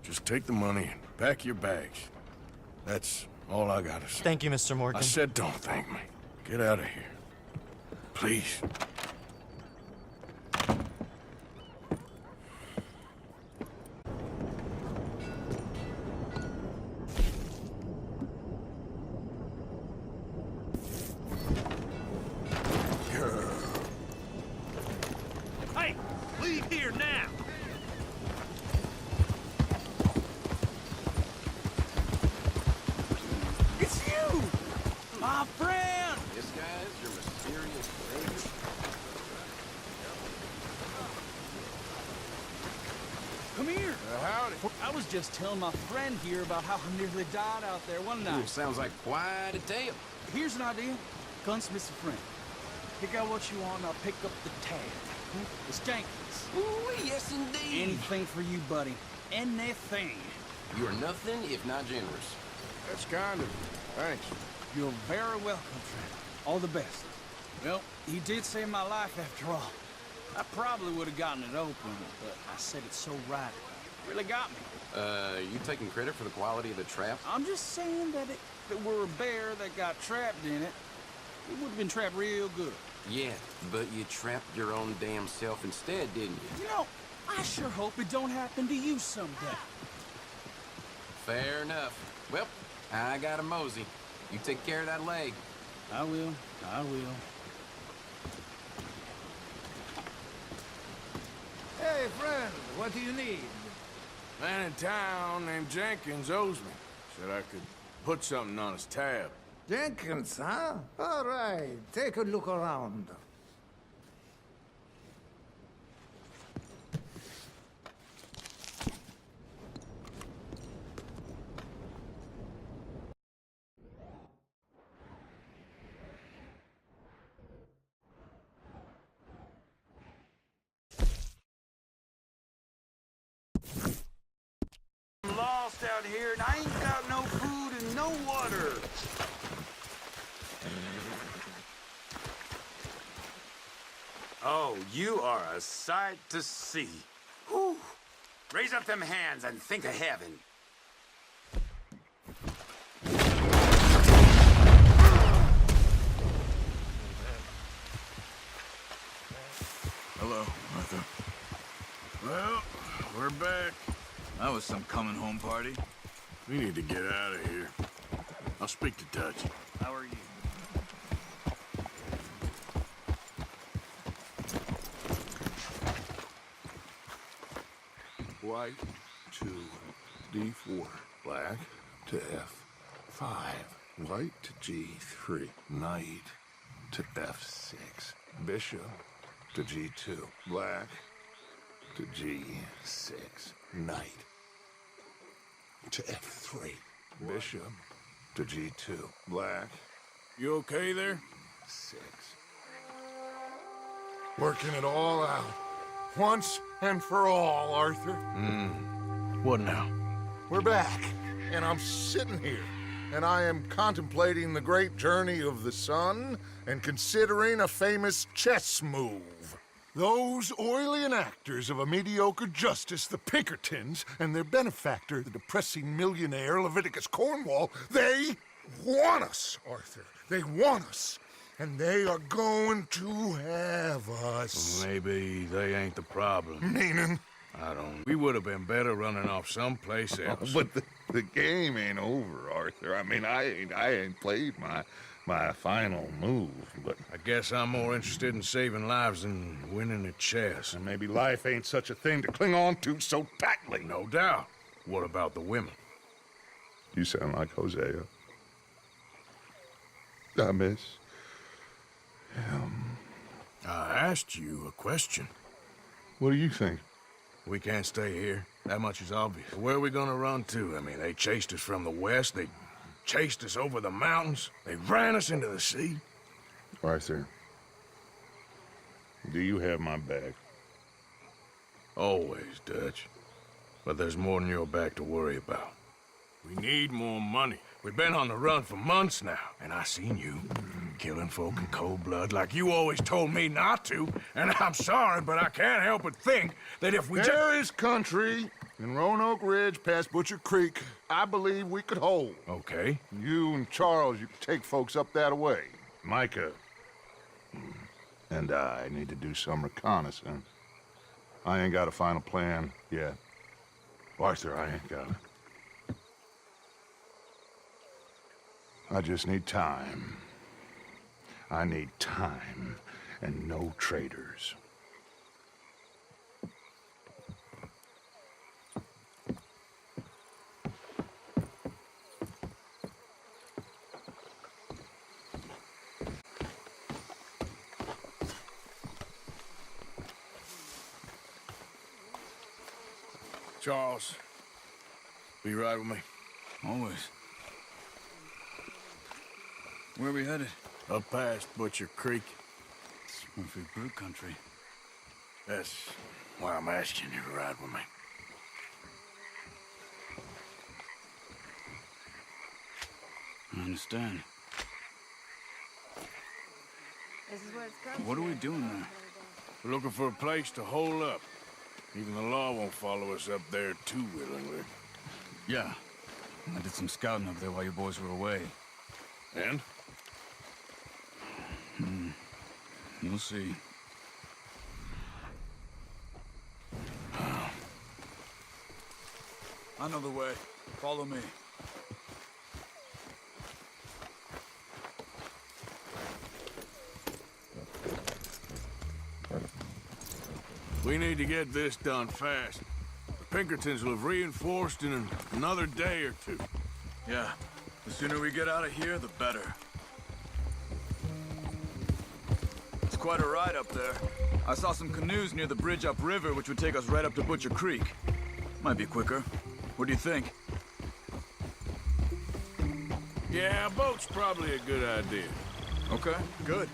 Just take the money and pack your bags. That's all I gotta say. Thank you, Mr. Morgan. I said don't thank me. Get out of here. Please. Hey, leave here now! It's you! My friend! This guy is your mysterious friend. Come here. Howdy. I was just telling my friend here about how I nearly died out there one night. Ooh, sounds like quite a tale. Here's an idea. Gunsmith's a friend. Pick out what you want, and I'll pick up the tab. It's Jenkins. Ooh, yes indeed. Anything for you, buddy. Anything. You are nothing if not generous. That's kind of you. Thanks. You're very welcome, friend. All the best. Well, he did save my life after all. I probably would have gotten it open, but I said it so right. It really got me. You taking credit for the quality of the trap? I'm just saying that if it were a bear that got trapped in it, it would have been trapped real good. Yeah, but you trapped your own damn self instead, didn't you? You know, I sure hope it don't happen to you someday. Fair enough. Well, I got a mosey. You take care of that leg. I will. I will. Hey, friend, what do you need? Man in town named Jenkins owes me. Said I could put something on his tab. Jenkins, huh? All right, take a look around. I'm lost out here, and I ain't got no food and no water. Oh, you are a sight to see. Whew. Raise up them hands and think of heaven. Hello, Arthur. Well, we're back. That was some coming home party. We need to get out of here. I'll speak to Dutch. How are you? White to D4. Black to F5. White to G3. Knight to F6. Bishop to G2. Black to G6. Knight to F3. Bishop to G2. Black. You okay there? 6. Working it all out. Once and for all, Arthur. What now? We're back, and I'm sitting here, and I am contemplating the great journey of the sun and considering a famous chess move. Those oily enactors of a mediocre justice, the Pinkertons, and their benefactor, the depressing millionaire Leviticus Cornwall, they want us, Arthur. They want us. And they are going to have us. Maybe they ain't the problem. Meaning? I don't... We would have been better running off someplace else. But the game ain't over, Arthur. I mean, I ain't played my final move, but... I guess I'm more interested in saving lives than winning at chess. And maybe life ain't such a thing to cling on to so tightly. No doubt. What about the women? You sound like Hosea. I miss him. I asked you a question. What do you think? We can't stay here. That much is obvious. Where are we gonna run to? I mean, they chased us from the west. They chased us over the mountains. They ran us into the sea. Arthur, do you have my back? Always, Dutch. But there's more than your back to worry about. We need more money. We've been on the run for months now, and I seen you killing folk in cold blood like you always told me not to. And I'm sorry, but I can't help but think that if we There is country in Roanoke Ridge past Butcher Creek I believe we could hold. Okay. You and Charles, you could take folks up that way. Micah and I need to do some reconnaissance. I ain't got a final plan yet. Arthur, I ain't got it. I just need time. I need time and no traitors. Charles, will you ride with me? Always. Where are we headed? Up past Butcher Creek. Murphy Brew country. That's why I'm asking you to ride with me. I understand. This is where it's going. What are we doing there? We're looking for a place to hole up. Even the law won't follow us up there too willingly. Yeah. I did some scouting up there while you boys were away. And? You'll see. I know the way. Follow me. We need to get this done fast. The Pinkertons will have reinforced in another day or two. Yeah. The sooner we get out of here, the better. It's quite a ride up there. I saw some canoes near the bridge upriver, which would take us right up to Butcher Creek. Might be quicker. What do you think? Yeah, a boat's probably a good idea. Okay, good.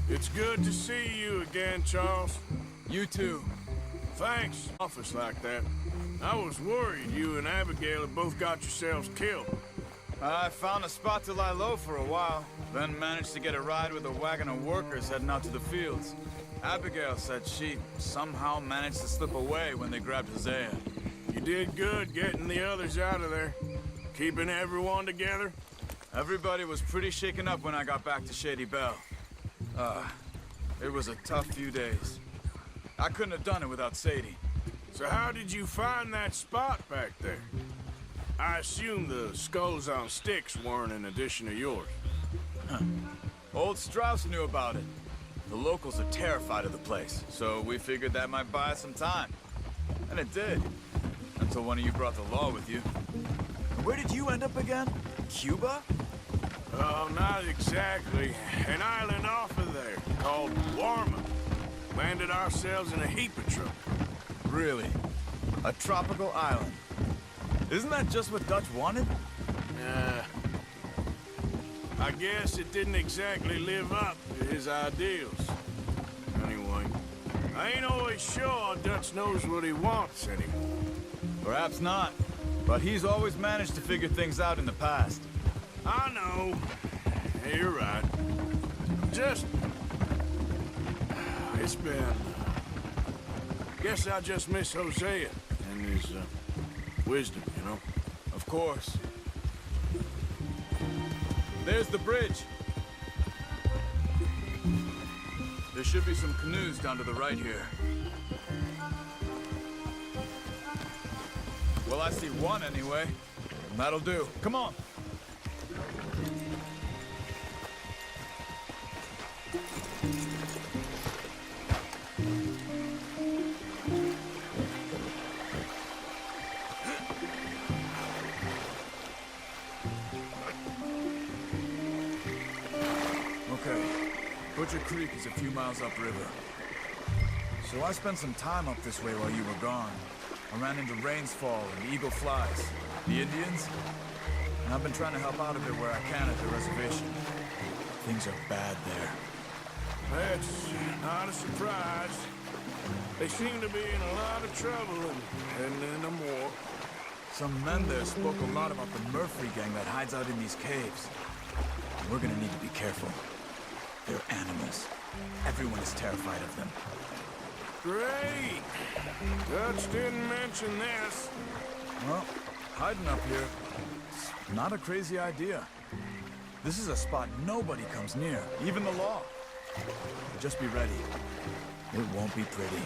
It's good to see you again, Charles. You too. Thanks. Office like that. I was worried you and Abigail had both got yourselves killed. I found a spot to lie low for a while, then managed to get a ride with a wagon of workers heading out to the fields. Abigail said she somehow managed to slip away when they grabbed Hosea. You did good getting the others out of there. Keeping everyone together? Everybody was pretty shaken up when I got back to Shady Belle. It was a tough few days. I couldn't have done it without Sadie. So how did you find that spot back there? I assume the skulls on sticks weren't an addition of yours. Old Strauss knew about it. The locals are terrified of the place, so we figured that might buy us some time. And it did. Until one of you brought the law with you. Where did you end up again? Cuba? Oh, not exactly. An island off of there, called Guarma. Landed ourselves in a heap of trouble. Really? A tropical island? Isn't that just what Dutch wanted? I guess it didn't exactly live up to his ideals. Anyway, I ain't always sure Dutch knows what he wants anymore. Perhaps not. But he's always managed to figure things out in the past. I know. You're right. Just... It's been... Guess I just miss Hosea and his, wisdom, you know? Of course. There's the bridge. There should be some canoes down to the right here. Well, I see one anyway. That'll do. Come on. Butcher Creek is a few miles upriver. So I spent some time up this way while you were gone. I ran into Rains Fall and Eagle Flies, the Indians, and I've been trying to help out a bit where I can at the reservation. Things are bad there. That's not a surprise. They seem to be in a lot of trouble and in a war. Some men there spoke a lot about the Murphy gang that hides out in these caves. And we're gonna need to be careful. They're animals. Everyone is terrified of them. Great! Dutch didn't mention this. Well, hiding up here, it's not a crazy idea. This is a spot nobody comes near, even the law. But just be ready. It won't be pretty.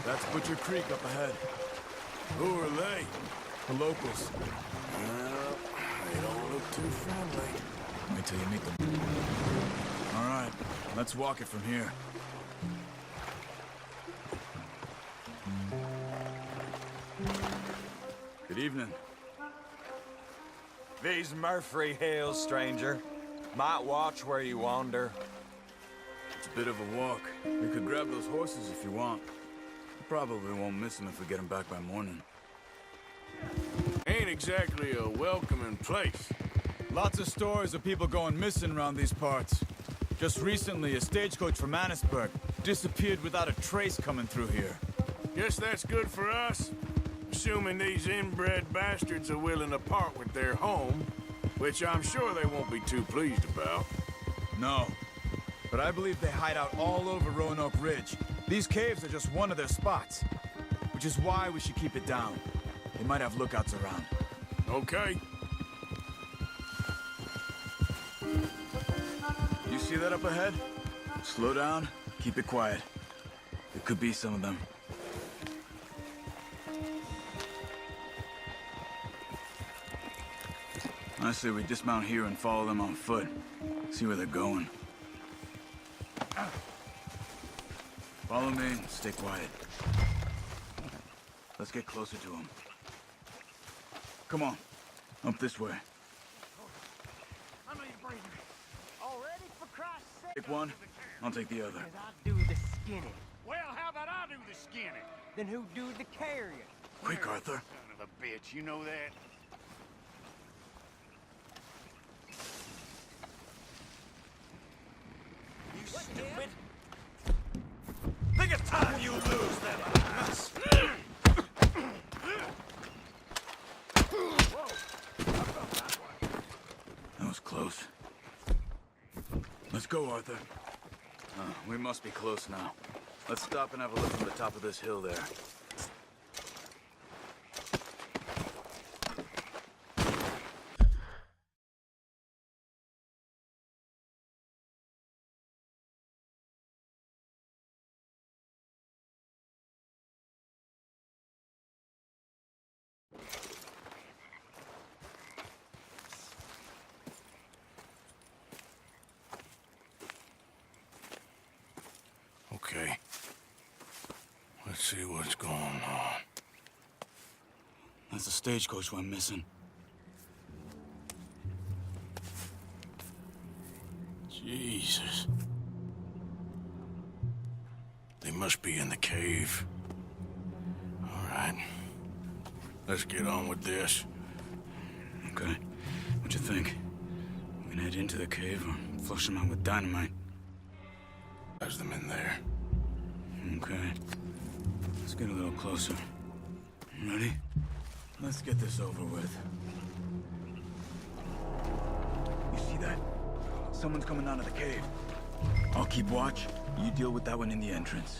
That's Butcher Creek up ahead. Who are they? The locals. Well, they don't look too friendly. Wait till you meet them. All right, let's walk it from here. Good evening. These Murphy Hills, stranger. Might watch where you wander. It's a bit of a walk. We could grab those horses if you want. We probably won't miss them if we get them back by morning. Ain't exactly a welcoming place. Lots of stories of people going missing around these parts. Just recently, a stagecoach from Annisburg disappeared without a trace coming through here. Guess that's good for us. Assuming these inbred bastards are willing to part with their home, which I'm sure they won't be too pleased about. No. But I believe they hide out all over Roanoke Ridge. These caves are just one of their spots. Which is why we should keep it down. They might have lookouts around. Okay. You see that up ahead? Slow down, keep it quiet. It could be some of them. I say we dismount here and follow them on foot. See where they're going. Follow me and stay quiet. Let's get closer to them. Come on. Up this way. I know you're breathing. Already, for Christ's sake? Take one, I'll take the other. I do the skinning. Well, how about I do the skinning? Then who do the carrying? Quick, Arthur. Son of a bitch, you know that? You stupid! Think it's time you lose them! That was close. Let's go, Arthur. We must be close now. Let's stop and have a look from the top of this hill there. Okay. Let's see what's going on. That's the stagecoach went missing. Jesus. They must be in the cave. All right. Let's get on with this. Okay. What you think? We can head into the cave or flush them out with dynamite? There's them in there. Okay. Let's get a little closer. Ready? Let's get this over with. You see that? Someone's coming out of the cave. I'll keep watch. You deal with that one in the entrance.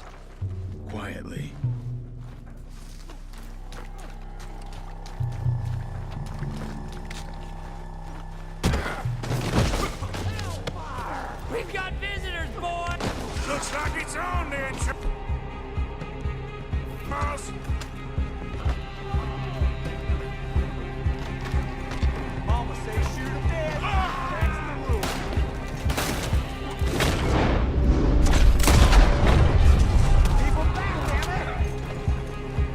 Quietly. We've got visitors, boy! Looks like it's on there, Charles. Mama says shoot him dead. That's the rule. Keep him back, damn it!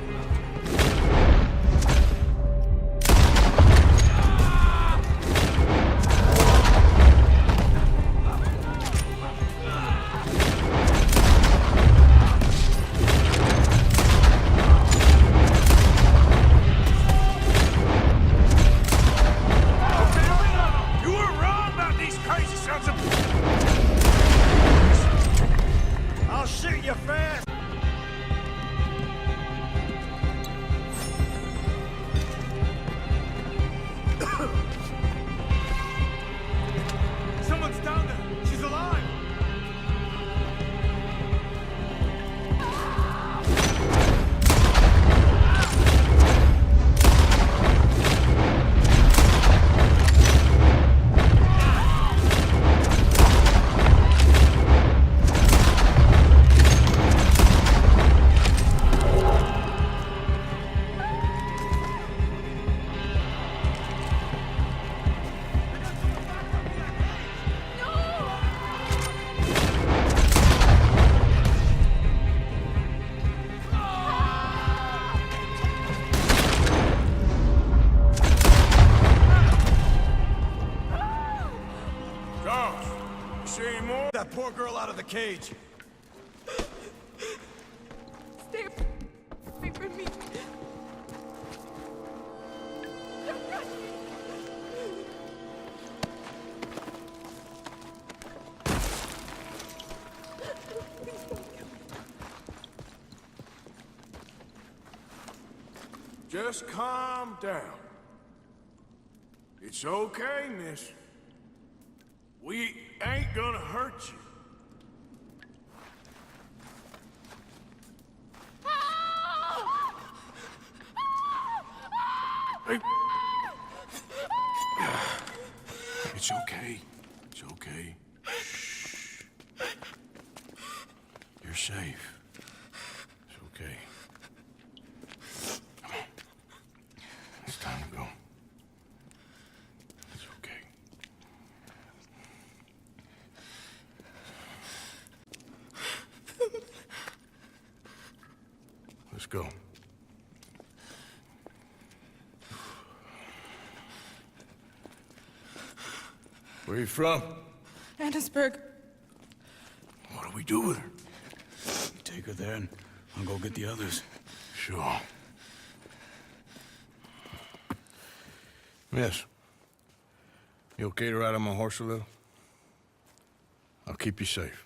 You were wrong about these crazy sons of... I'll shoot you fast. Someone's down there! She's alive! Charles, you see any more? That poor girl out of the cage. Stay away from me. Don't touch me. Just calm down. It's okay, miss. We ain't gonna hurt you. Hey. It's okay. It's okay. Shh. You're safe. It's okay. Come on. It's time to go. It's okay. Let's go. Where you from? Annesburg. What do we do with her? Take her there and I'll go get the others. Sure. Miss, you okay to ride on my horse a little? I'll keep you safe.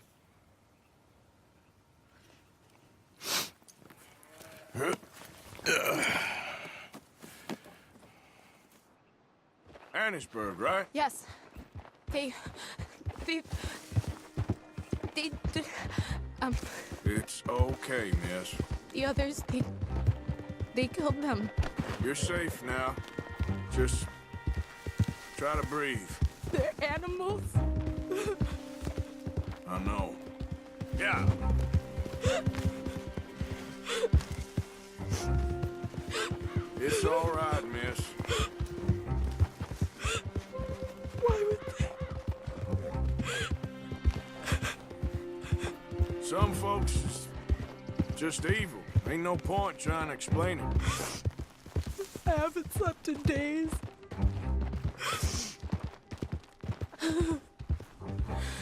Annesburg, right? Yes. They It's okay, miss. the others, they killed them. You're safe now. Just try to breathe. They're animals. I know. Yeah. It's all right, miss. Why would they? Some folks is just evil. Ain't no point trying to explain it. I haven't slept in days.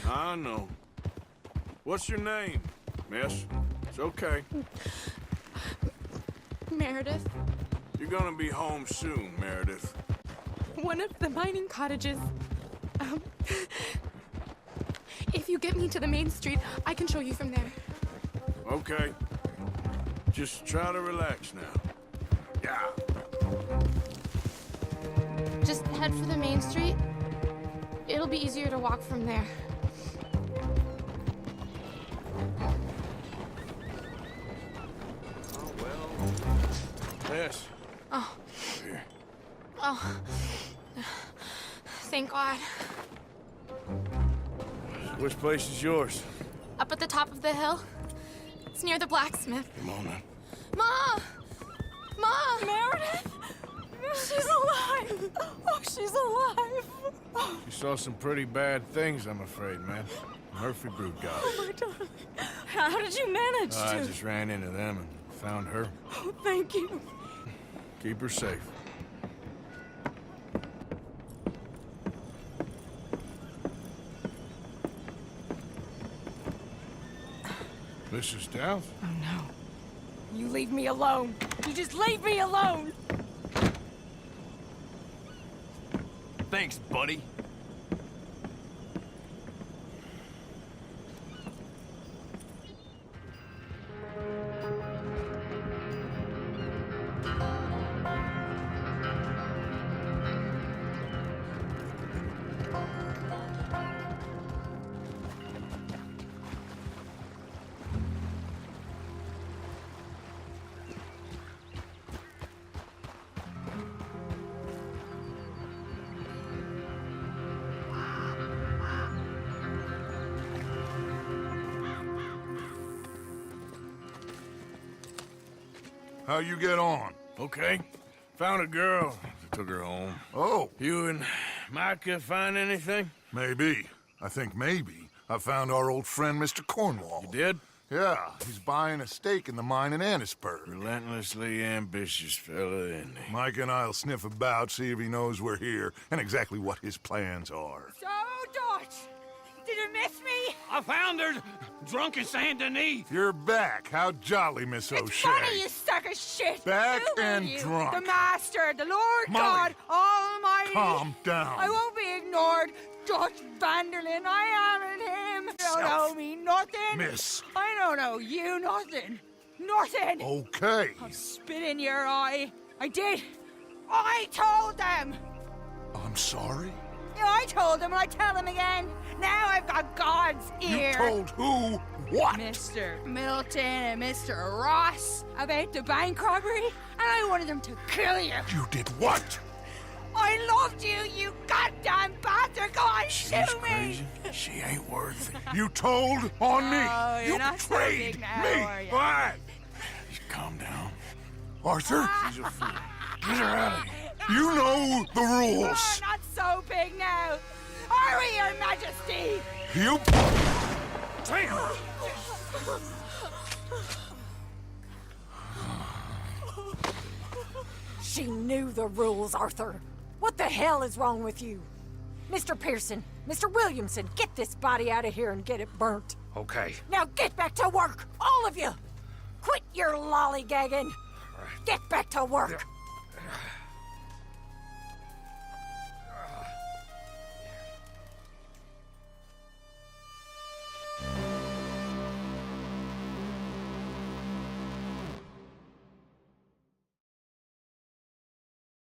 I know. What's your name, miss? It's okay. Meredith, You're gonna be home soon, Meredith. one of the mining cottages. If you get me to the main street, I can show you from there. Okay. Just try to relax now. Yeah. Just head for the main street. It'll be easier to walk from there. Oh, well. Yes. Oh. Here. Oh. Thank God. Which place is yours? Up at the top of the hill. It's near the blacksmith. Come on now. Ma! Ma! Meredith! She's alive! Oh, she's alive! You saw some pretty bad things, I'm afraid, man. Murphy brood got Oh, my darling. How did you manage to? I just ran into them and found her. Oh, thank you. Keep her safe. Mrs. Downs? Oh, no. You leave me alone. You just leave me alone! Thanks, buddy. How you get on? Okay. Found a girl. Took her home. Oh. You and Micah find anything? Maybe. I think maybe. I found our old friend, Mr. Cornwall. You did? Yeah, he's buying a stake in the mine in Annisburg. Relentlessly ambitious fella, isn't he? Mike and I'll sniff about, see if he knows we're here, and exactly what his plans are. So, Dutch, did you miss me? I found her, drunk in Saint Denis. You're back. How jolly, Miss O'Shea. It's funny, you sack of shit. Back Who are and you? drunk. The Master, the Lord Molly, God Almighty. calm down. I won't be ignored. Dutch Vanderlyn, I am in him. You don't Self. owe me nothing. Miss. I don't owe you nothing. Nothing. Okay. I'll spit in your eye. I did. I told them. I'm sorry? Yeah, I told them and I tell them again. Now I've got God's ear. You told who what? Mr. Milton and Mr. Ross about the bank robbery, and I wanted them to kill you. You did what? I loved you, you goddamn bastard! Go on, shoot me! Crazy. She ain't worth it. You told on me. Oh, you're You not so betrayed big now, me. are you? Why? Just calm down. Arthur? She's a fool. Get her out of here. You know the Oh, rules. not so big now. Are we, Your Majesty? You... She knew the rules, Arthur. What the hell is wrong with you? Mr. Pearson, Mr. Williamson, get this body out of here and get it burnt. Okay. Now get back to work, all of you! Quit your lollygagging! Get back to work!